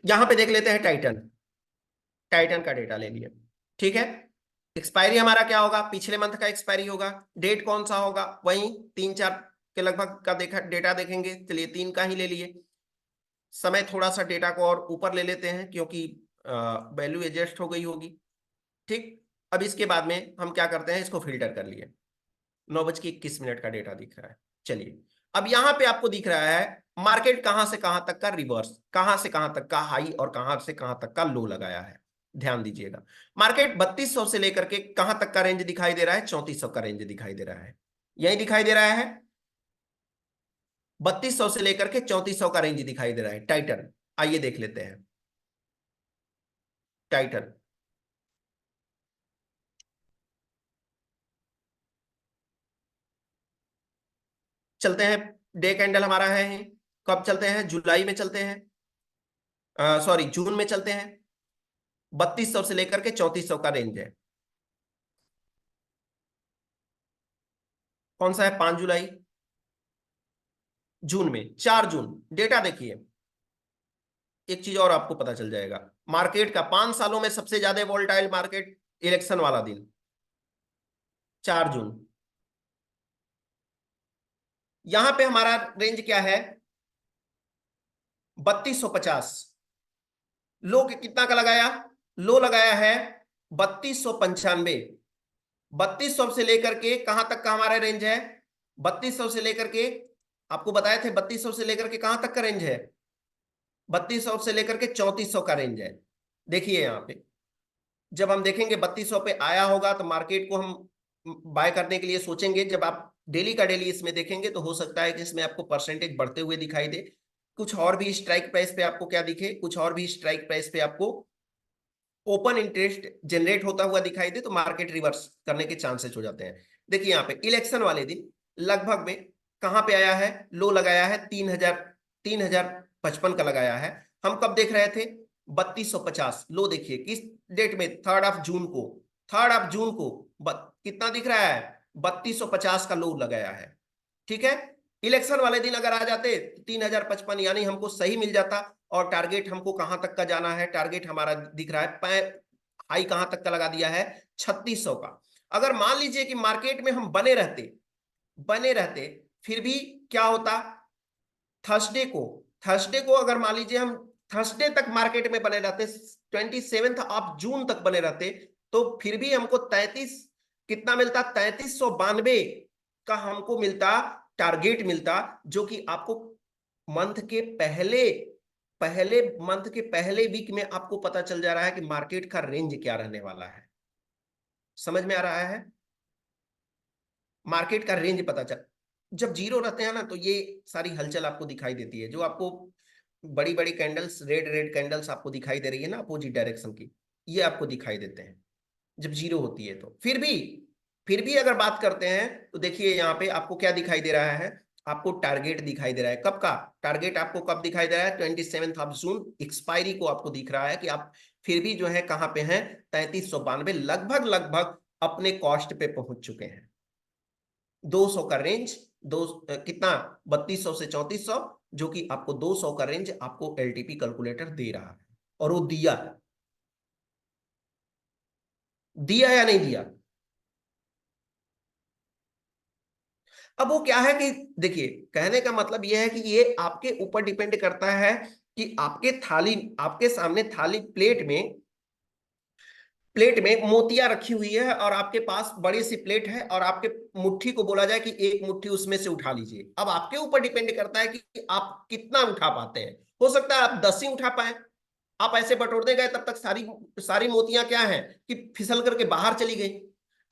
यहां पे देख लेते हैं टाइटन, टाइटन का डेटा ले लिए। ठीक है। एक्सपायरी हमारा क्या होगा? पिछले मंथ का एक्सपायरी होगा। डेट कौन सा होगा? वही 3-4 के लगभग का देखा डेटा देखेंगे, चलिए 3 का ही ले लिए। समय थोड़ा सा डेटा को और ऊपर ले लेते हैं क्योंकि वैल्यू एडजस्ट हो गई होगी। ठीक। अब इसके बाद में हम क्या करते हैं, इसको फिल्टर कर लिए। 9:21 का डेटा दिख रहा है। चलिए अब यहां पे आपको दिख रहा है मार्केट कहां से कहां तक का रिवर्स, कहां से कहां तक का हाई और कहां से कहां तक का लो लगाया है। ध्यान दीजिएगा, मार्केट 3200 से लेकर के कहां तक का रेंज दिखाई दे रहा है? 3400 का रेंज दिखाई दे रहा है, यही दिखाई दे रहा है। 3200 से लेकर के 3400 का रेंज दिखाई दे रहा है टाइटन। आइए देख लेते हैं टाइटन। चलते हैं, डे कैंडल हमारा है, कब चलते हैं? जुलाई में चलते हैं, सॉरी जून में चलते हैं। 3200 से लेकर के 3400 का रेंज है। कौन सा है? 5 जुलाई, जून में 4 जून डेटा देखिए। एक चीज और आपको पता चल जाएगा, मार्केट का 5 सालों में सबसे ज्यादा वोलेटाइल मार्केट इलेक्शन वाला दिन 4 जून। यहां पे हमारा रेंज क्या है, 3250। लो कितना का लगाया, लो लगाया है 3295। 3200 से लेकर के कहां तक का हमारा रेंज है, 3200 से लेकर के, आपको बताए थे 3200 से लेकर के कहां तक का रेंज है, 3200 से लेकर के 3400 का रेंज है। देखिए यहां पे जब हम देखेंगे 3200 पे आया होगा तो मार्केट को हम बाय करने के लिए सोचेंगे। जब आप डेली का डेली इसमें देखेंगे तो हो सकता है कि इसमें आपको परसेंटेज बढ़ते हुए दिखाई दे, कुछ और भी स्ट्राइक प्राइस पे आपको क्या दिखे, कुछ और भी स्ट्राइक प्राइस पे आपको ओपन इंटरेस्ट जनरेट होता हुआ दिखाई दे, तो मार्केट रिवर्स करने के चांसेस हो जाते हैं। देखिए यहाँ पे इलेक्शन वाले दिन लगभग में कहां पे आया है, लो लगाया है 3055 का लगाया है। हम कब देख रहे थे, 3250। लो देखिए किस डेट में, 3 जून को, 3 जून को कितना दिख रहा है, 3250 का लो लगाया है। ठीक है, इलेक्शन वाले दिन अगर आ जाते तो 3055 यानी हमको सही मिल जाता। और टारगेट हमको कहां तक का जाना है, टारगेट हमारा दिख रहा है, हाई कहां तक का लगा दिया है, 3600 का। अगर मान लीजिए कि मार्केट में हम बने रहते फिर भी क्या होता, थर्सडे को थर्सडे को अगर मान लीजिए हम थर्सडे तक मार्केट में बने रहते, 27 जून तक बने रहते, तो फिर भी हमको 33, कितना मिलता, 3392 का हमको मिलता, टारगेट मिलता, जो कि आपको मंथ के पहले पहले मंथ के पहले वीक में आपको पता चल जा रहा है कि मार्केट का रेंज क्या रहने वाला है। समझ में आ रहा है, मार्केट का रेंज पता चल, जब जीरो रहते हैं ना तो ये सारी हलचल आपको दिखाई देती है। जो आपको बड़ी बड़ी कैंडल्स, रेड रेड कैंडल्स आपको दिखाई दे रही है ना अपोजिट डायरेक्शन की, ये आपको दिखाई देते हैं जब जीरो होती है। तो फिर भी अगर बात करते हैं तो देखिए यहाँ पे आपको क्या दिखाई दे रहा है, आपको टारगेट दिखाई दे रहा है। कब का टारगेट आपको कब दिखाई दे रहा है, 27 जून एक्सपायरी को आपको दिख रहा है कि आप फिर भी जो है कहां पे हैं, 3392, लगभग लगभग अपने कॉस्ट पे पहुंच चुके हैं। 200 का रेंज, कितना, 3200 से 3400, जो कि आपको 200 का रेंज आपको एलटीपी कैलकुलेटर दे रहा है। और वो दिया, दिया या नहीं दिया। अब वो क्या है कि देखिए, कहने का मतलब यह है कि ये आपके ऊपर डिपेंड करता है कि आपके सामने थाली प्लेट में मोतियां रखी हुई है और आपके पास बड़ी सी प्लेट है और आपके मुट्ठी को बोला जाए कि एक मुट्ठी उसमें से उठा लीजिए। अब आपके ऊपर डिपेंड करता है कि आप कितना उठा पाते हैं। हो सकता है आप 10 ही उठा पाए, आप ऐसे बटोरते गए तब तक सारी सारी मोतियां क्या है कि फिसल करके बाहर चली गई।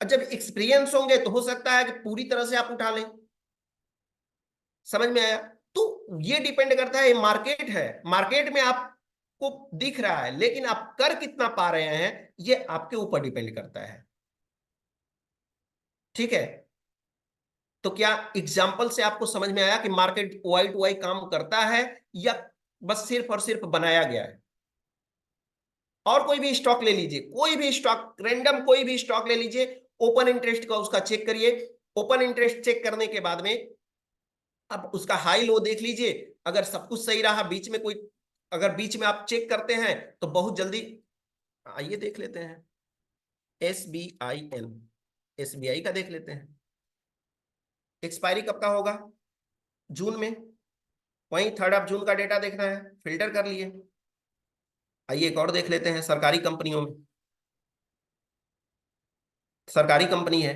और जब एक्सपीरियंस होंगे तो हो सकता है कि पूरी तरह से आप उठा लें। समझ में आया। तो ये डिपेंड करता है, ये मार्केट है, मार्केट में आपको दिख रहा है, लेकिन आप कर कितना पा रहे हैं ये आपके ऊपर डिपेंड करता है। ठीक है, तो क्या एग्जाम्पल से आपको समझ में आया कि मार्केट वाई टू वाई काम करता है या बस सिर्फ और सिर्फ बनाया गया है। और कोई भी स्टॉक ले लीजिए, कोई भी स्टॉक रैंडम, कोई भी स्टॉक ले लीजिए, ओपन इंटरेस्ट का उसका चेक करिए। ओपन इंटरेस्ट चेक करने के बाद में अब उसका हाई लो देख लीजिए। अगर सब कुछ सही रहा, बीच में कोई, अगर बीच में आप चेक करते हैं तो बहुत जल्दी, आइए देख लेते हैं, SBIN, SBI का देख लेते हैं। एक्सपायरी कब का होगा, जून में, वहीं 3 जून का डेटा देखना है, फिल्टर कर लिए। आइए एक और देख लेते हैं, सरकारी कंपनियों में, सरकारी कंपनी है,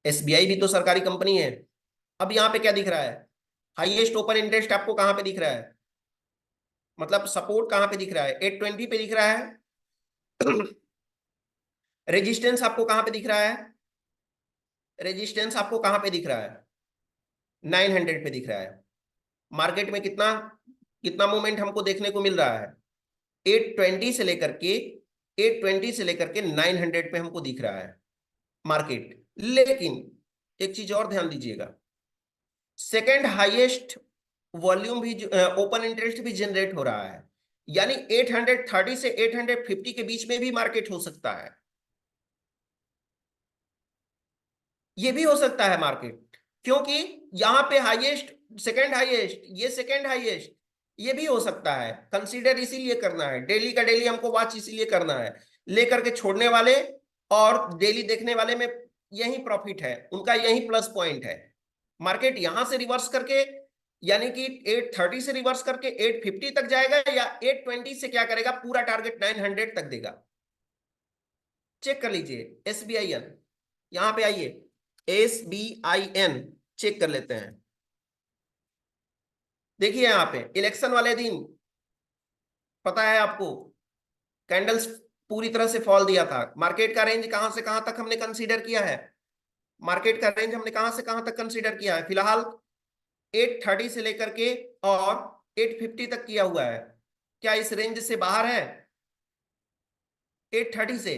SBI भी तो सरकारी कंपनी है। अब यहाँ पे क्या दिख रहा है, हाईएस्ट ओपन इंटरेस्ट आपको कहां पे दिख रहा है, मतलब सपोर्ट कहां पे दिख रहा है, 820 पे दिख रहा है। रेजिस्टेंस आपको कहां पे दिख रहा है, रेजिस्टेंस आपको कहां पे दिख रहा है, 900 पे दिख रहा है। मार्केट में कितना कितना मूवमेंट हमको देखने को मिल रहा है, 820 से लेकर के 820 से लेकर के 900 पे हमको दिख रहा है मार्केट। लेकिन एक चीज और ध्यान दीजिएगा, सेकेंड हाईएस्ट वॉल्यूम भी, ओपन इंटरेस्ट भी जनरेट हो रहा है, यानी 830 से 850 के बीच में भी मार्केट हो सकता है। ये भी हो सकता है मार्केट, क्योंकि यहां पे हाईएस्ट, सेकेंड हाईएस्ट, ये सेकेंड हाईएस्ट, ये भी हो सकता है। कंसीडर इसीलिए करना है, डेली का डेली हमको वॉच इसीलिए करना है। लेकर के छोड़ने वाले और डेली देखने वाले में यही प्रॉफिट है, उनका यही प्लस पॉइंट है। मार्केट यहां से रिवर्स करके, यानी कि 830 से रिवर्स करके 850 तक जाएगा, या 820 से क्या करेगा, पूरा टारगेट 900 तक देगा। चेक कर लीजिए। SBIN, यहां पे आइए, SBIN चेक कर लेते हैं। देखिए यहां पे इलेक्शन वाले दिन, पता है आपको, कैंडल्स पूरी तरह से फॉल दिया था। मार्केट का रेंज कहां से कहां तक हमने कंसीडर किया है, मार्केट का रेंज हमने कहां से कहां तक कंसीडर किया है फिलहाल, 830 से लेकर के और 850 तक किया हुआ है। क्या इस रेंज से बाहर है? 830 से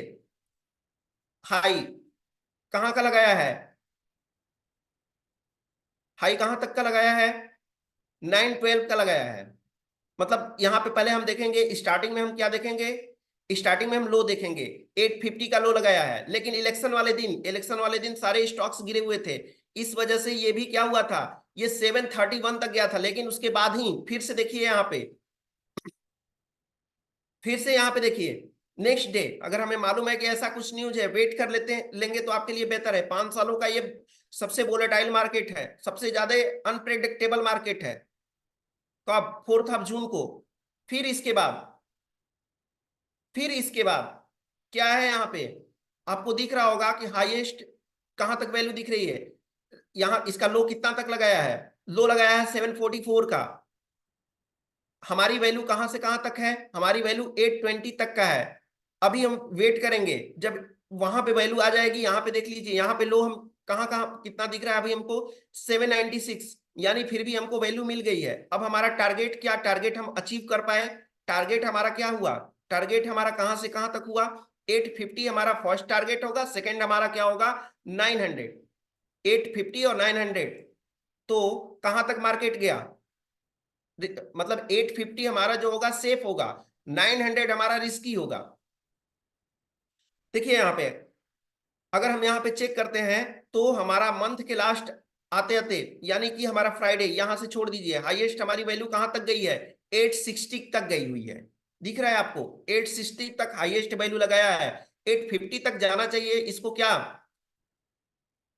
हाई कहां का लगाया है, हाई कहां तक का लगाया है, 912 का लगाया है। मतलब यहां पे पहले हम देखेंगे, स्टार्टिंग में हम क्या देखेंगे, स्टार्टिंग में हम लो देखेंगे, 850 का लो लगाया है। लेकिन इलेक्शन वाले दिन सारे स्टॉक्स गिरे हुए थे, इस वजह से ये भी क्या हुआ था, ये 731 तक गया था। लेकिन उसके बाद ही फिर से देखिए यहाँ पे, फिर से यहाँ पे देखिए, नेक्स्ट डे अगर हमें मालूम है कि ऐसा कुछ न्यूज है, वेट कर लेंगे तो आपके लिए बेहतर है। 5 सालों का ये सबसे वोलेटाइल मार्केट है, सबसे ज्यादा अनप्रेडिक्टेबल मार्केट है। तो अब 4 जून को, फिर इसके बाद फिर इसके बाद क्या है यहाँ पे, आपको दिख रहा होगा कि हाईएस्ट कहां तक वैल्यू दिख रही है। यहाँ इसका लो कितना तक लगाया है, लो लगाया है 744 का। हमारी वैल्यू कहां से कहां तक है, हमारी वैल्यू 820 तक का है। अभी हम वेट करेंगे जब वहां पे वैल्यू आ जाएगी। यहाँ पे देख लीजिए, यहाँ पे लो हम कहाँ कहाँ कितना दिख रहा है अभी हमको, 796, यानी फिर भी हमको वैल्यू मिल गई है। अब हमारा टारगेट क्या, टारगेट हम अचीव कर पाए, टारगेट हमारा क्या हुआ, टारगेट हमारा कहां से कहां तक हुआ, 850 हमारा फर्स्ट टारगेट होगा, सेकेंड हमारा क्या होगा, 900। 850 और 900, तो कहां तक मार्केट गया, मतलब 850 हमारा जो होगा सेफ होगा, 900 हमारा रिस्की होगा। देखिए यहाँ पे अगर हम यहाँ पे चेक करते हैं, तो हमारा मंथ के लास्ट आते आते, यानी कि हमारा फ्राइडे, यहां से छोड़ दीजिए, हाईएस्ट हमारी वैल्यू कहां तक गई है, 860 तक गई हुई है। दिख रहा है आपको, 860 तक हाईएस्ट वैल्यू लगाया है। 850 तक जाना चाहिए इसको, क्या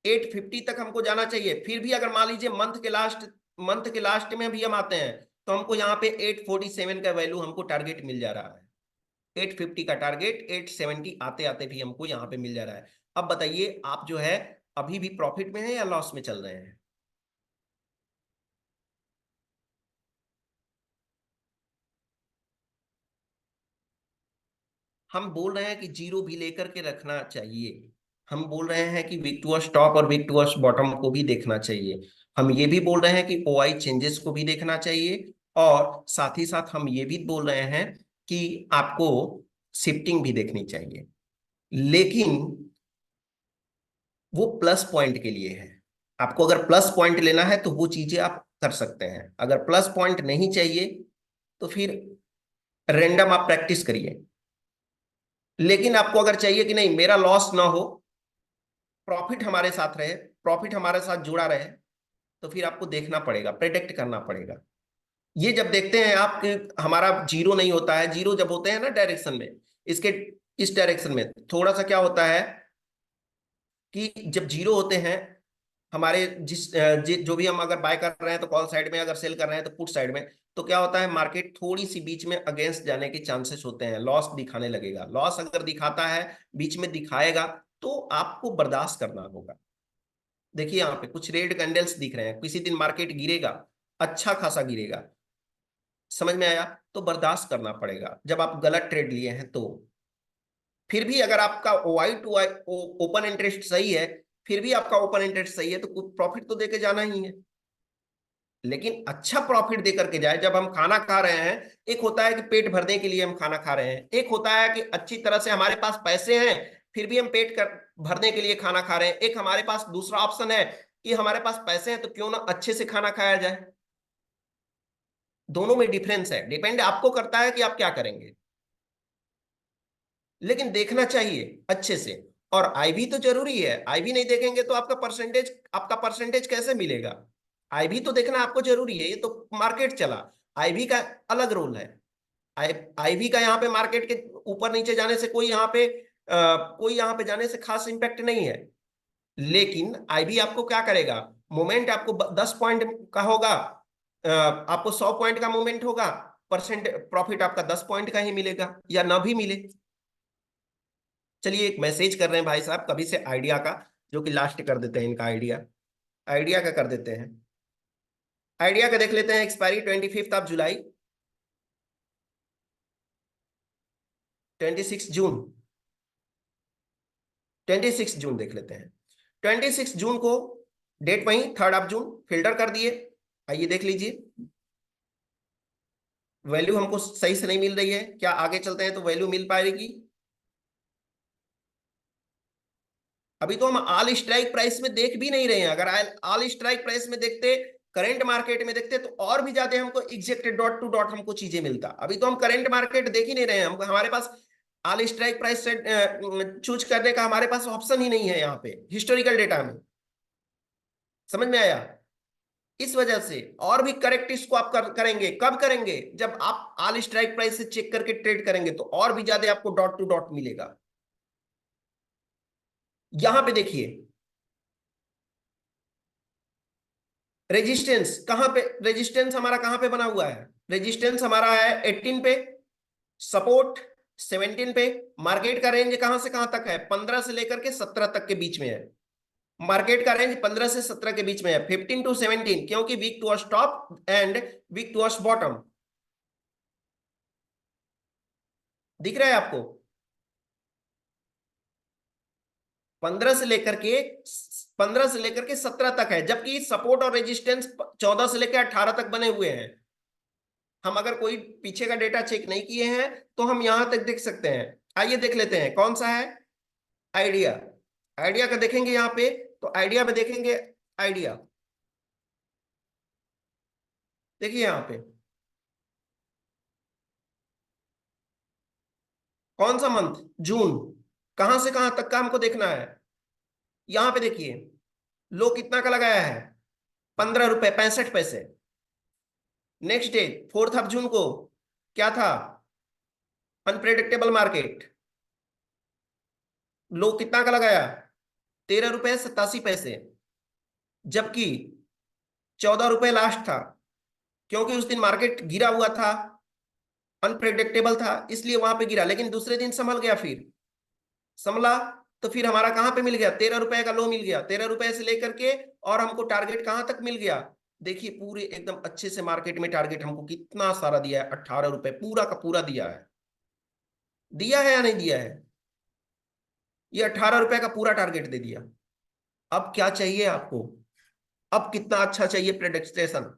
850 तक हमको जाना चाहिए। फिर भी अगर मान लीजिए मंथ के लास्ट में भी हम आते हैं, तो हमको यहाँ पे 847 का वैल्यू हमको टारगेट मिल जा रहा है। 850 का टारगेट 870 आते आते भी हमको यहाँ पे मिल जा रहा है। अब बताइए आप जो है अभी भी प्रॉफिट में है या लॉस में चल रहे हैं? हम बोल रहे हैं कि जीरो भी लेकर के रखना चाहिए। हम बोल रहे हैं कि वीक टू टॉप और वीक टू बॉटम को भी देखना चाहिए। हम ये भी बोल रहे हैं कि OI चेंजेस को भी देखना चाहिए। और साथ ही साथ हम ये भी बोल रहे हैं कि आपको शिफ्टिंग भी देखनी चाहिए। लेकिन वो प्लस पॉइंट के लिए है। आपको अगर प्लस पॉइंट लेना है तो वो चीजें आप कर सकते हैं। अगर प्लस पॉइंट नहीं चाहिए तो फिर रेंडम आप प्रैक्टिस करिए। लेकिन आपको अगर चाहिए कि नहीं मेरा लॉस ना हो, प्रॉफिट हमारे साथ रहे, प्रॉफिट हमारे साथ जुड़ा रहे, तो फिर आपको देखना पड़ेगा, प्रेडिक्ट करना पड़ेगा। ये जब देखते हैं आप कि हमारा जीरो नहीं होता है, जीरो जब होते हैं ना डायरेक्शन में, इसके इस डायरेक्शन में थोड़ा सा क्या होता है कि जब जीरो होते हैं हमारे जो भी हम अगर बाय कर रहे हैं तो कॉल साइड में, अगर सेल कर रहे हैं तो पुट साइड में, तो क्या होता है मार्केट थोड़ी सी बीच में अगेंस्ट जाने के चांसेस होते हैं, लॉस दिखाने लगेगा। लॉस अगर दिखाता है, बीच में दिखाएगा, तो आपको बर्दाश्त करना होगा। देखिए यहाँ पे कुछ रेड कैंडल्स दिख रहे हैं, किसी दिन मार्केट गिरेगा, अच्छा खासा गिरेगा, समझ में आया? तो बर्दाश्त करना पड़ेगा जब आप गलत ट्रेड लिए हैं तो। फिर भी अगर आपका Y to Y open interest सही है, फिर भी आपका ओपन इंटरेस्ट सही है, तो कुछ प्रॉफिट तो देके जाना ही है। लेकिन अच्छा प्रॉफिट दे करके जाए। जब हम खाना खा रहे हैं, एक होता है कि पेट भरने के लिए हम खाना खा रहे हैं, एक होता है कि अच्छी तरह से हमारे पास पैसे हैं फिर भी हम पेट कर भरने के लिए खाना खा रहे हैं। एक हमारे पास दूसरा ऑप्शन है कि हमारे पास पैसे हैं तो क्यों ना अच्छे से खाना खाया जाए। दोनों में डिफरेंस है, डिपेंड आपको करता है कि आप क्या करेंगे। लेकिन देखना चाहिए अच्छे से। और आईवी तो जरूरी है, आईवी नहीं देखेंगे तो आपका परसेंटेज कैसे मिलेगा? आईवी तो देखना आपको जरूरी है, ये तो मार्केट चला। आईवी का अलग रोल है। आईवी का यहाँ पे मार्केट के ऊपर नीचे जाने से कोई यहाँ पे जाने से खास इंपैक्ट नहीं है। लेकिन आईवी आपको क्या करेगा, मोमेंट आपको 10 पॉइंट का होगा, आपको 100 पॉइंट का मोमेंट होगा, परसेंट प्रॉफिट आपका 10 पॉइंट का ही मिलेगा या ना भी मिले। चलिए एक मैसेज कर रहे हैं भाई साहब कभी से आइडिया का, जो कि लास्ट कर देते हैं इनका आइडिया। आइडिया का कर देते हैं, आइडिया का देख लेते हैं। एक्सपायरी 25 जुलाई, 26 जून, 26 जून देख लेते हैं। 26 जून को डेट वही 3 जून फिल्टर कर दिए। आइए देख लीजिए, वैल्यू हमको सही से नहीं मिल रही है, क्या आगे चलते हैं तो वैल्यू मिल पाएगी? अभी तो हम ऑल स्ट्राइक प्राइस में देख भी नहीं रहे हैं। अगर ऑल स्ट्राइक प्राइस में देखते, करंट मार्केट में देखते, तो और भी ज्यादा हमको एग्जैक्ट डॉट टू डॉट हमको चीजें मिलता। अभी तो हम करंट मार्केट देख ही नहीं रहे हैं, हम हमारे पास ऑल स्ट्राइक प्राइस से चूज करने का हमारे पास ऑप्शन ही नहीं है यहाँ पे हिस्टोरिकल डेटा में। समझ में आया? इस वजह से और भी करेक्ट इसको आप करेंगे, कब करेंगे? जब आप ऑल स्ट्राइक प्राइस से चेक करके ट्रेड करेंगे तो और भी ज्यादा आपको डॉट टू डॉट मिलेगा। यहां पे देखिए रेजिस्टेंस कहां पे, रेजिस्टेंस हमारा कहां पे बना हुआ है? रेजिस्टेंस हमारा है 18 पे, सपोर्ट 17 पे। मार्केट का रेंज कहां से कहां तक है? 15 से लेकर के 17 तक के बीच में है। मार्केट का रेंज 15 से 17 के बीच में है, 15 टू 17, क्योंकि week to top and week to bottom. दिख रहा है आपको? 15 से लेकर के 17 तक है, जबकि सपोर्ट और रेजिस्टेंस 14 से लेकर 18 तक बने हुए हैं। हम अगर कोई पीछे का डेटा चेक नहीं किए हैं तो हम यहां तक देख सकते हैं। आइए देख लेते हैं कौन सा है। आइडिया, आइडिया का देखेंगे यहां पे, तो आइडिया में देखेंगे, आइडिया देखिए यहां पे कौन सा मंथ, जून, कहां से कहां तक का हमको देखना है। यहां पे देखिए लो कितना का लगाया है, 15 रुपए 65 पैसे। नेक्स्ट डे 4 जून को क्या था? अनप्रेडिक्टेबल मार्केट, लो कितना का लगाया? 13 रुपए 87 पैसे, जबकि 14 रुपए लास्ट था, क्योंकि उस दिन मार्केट गिरा हुआ था, अनप्रेडिक्टेबल था, इसलिए वहां पे गिरा। लेकिन दूसरे दिन संभल गया, फिर संभला तो फिर हमारा कहां पे मिल गया? 13 रुपए का लो मिल गया, 13 रुपए से लेकर के, और हमको टारगेट कहां तक मिल गया? देखिए पूरे एकदम अच्छे से मार्केट में टारगेट हमको कितना सारा दिया है, 18 रुपए पूरा का पूरा दिया है। दिया है या नहीं दिया है? ये 18 रुपए का पूरा टारगेट दे दिया। अब क्या चाहिए आपको? अब कितना अच्छा चाहिए प्रेडिक्टेशन?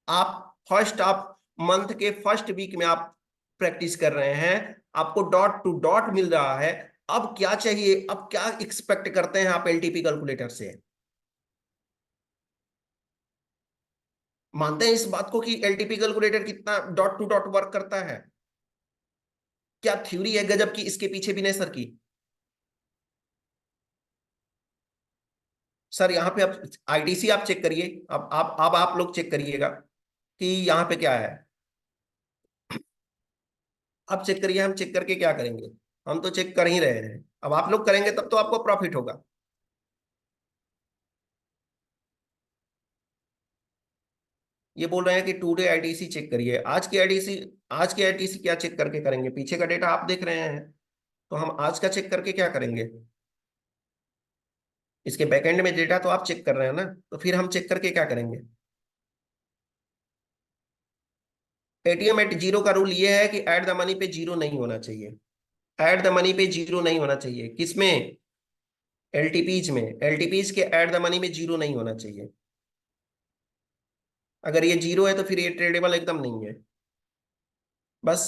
आप मंथ के फर्स्ट वीक में आप प्रैक्टिस कर रहे हैं, आपको डॉट टू डॉट मिल रहा है। अब क्या चाहिए, अब क्या एक्सपेक्ट करते हैं आप एलटीपी कैलकुलेटर से? मानते हैं इस बात को कि एलटीपी कैलकुलेटर कितना डॉट टू डॉट वर्क करता है? क्या थ्योरी है गजब की इसके पीछे विनय सर की। सर यहाँ पे आप आईटीसी आप चेक करिए, अब आप लोग चेक करिएगा कि यहाँ पे क्या है। आप चेक करिए, हम चेक करके क्या करेंगे? हम तो चेक कर ही रहे हैं, अब आप लोग करेंगे तब तो आपको प्रॉफिट होगा। ये बोल रहे हैं कि टुडे आईटीसी चेक करिए। आज की आईटीसी, आज की आईटीसी क्या चेक करके करेंगे? पीछे का डेटा आप देख रहे हैं, तो हम आज का चेक करके क्या करेंगे? इसके बैकएंड में डेटा तो आप चेक कर रहे हैं ना, तो फिर हम चेक करके क्या करेंगे? एटीएम एट जीरो का रूल ये है कि एट द मनी पे जीरो नहीं होना चाहिए। एट द मनी पे जीरो नहीं होना चाहिए, किसमें? एलटीपीज में। एलटीपीज के एट द मनी में जीरो नहीं होना चाहिए। अगर ये जीरो है तो फिर ये ट्रेडेबल एकदम नहीं है। बस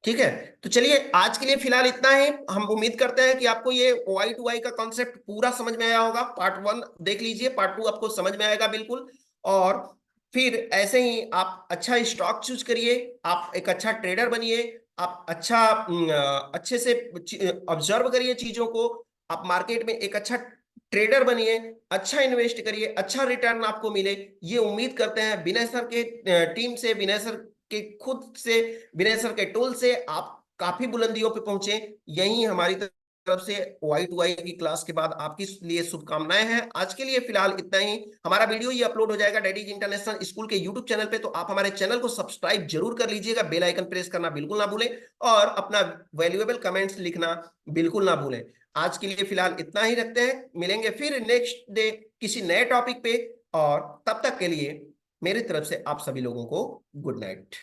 ठीक है। तो चलिए आज के लिए फिलहाल इतना ही। हम उम्मीद करते हैं कि आपको ये वाई टू वाई का कॉन्सेप्ट पूरा समझ में आया होगा। पार्ट 1 देख लीजिए, पार्ट 2 आपको समझ में आएगा बिल्कुल। और फिर ऐसे ही आप अच्छा स्टॉक चूज करिए, आप एक अच्छा ट्रेडर बनिए, आप अच्छे से ऑब्जर्व करिए चीजों को, आप मार्केट में एक अच्छा ट्रेडर बनिए, अच्छा इन्वेस्ट करिए, अच्छा रिटर्न आपको मिले, ये उम्मीद करते हैं। विनय सर के टीम से, विनय सर के खुद से, विनय सर के टूल से आप काफी बुलंदियों पे पहुंचे। यही हमारी तरफ से Y2Y की क्लास के बाद आपके लिए शुभकामनाएं हैं। आज के लिए फिलहाल इतना ही। हमारा वीडियो ये अपलोड हो जाएगा डैडीज इंटरनेशनल स्कूल के यूट्यूब चैनल पे, तो आप हमारे चैनल को सब्सक्राइब जरूर कर लीजिएगा, बेल आइकन प्रेस करना बिल्कुल ना भूलें, और अपना वैल्यूएबल कमेंट्स लिखना बिल्कुल ना भूलें। आज के लिए फिलहाल इतना ही रखते हैं, मिलेंगे फिर नेक्स्ट डे किसी नए टॉपिक पे, और तब तक के लिए मेरी तरफ से आप सभी लोगों को गुड नाइट।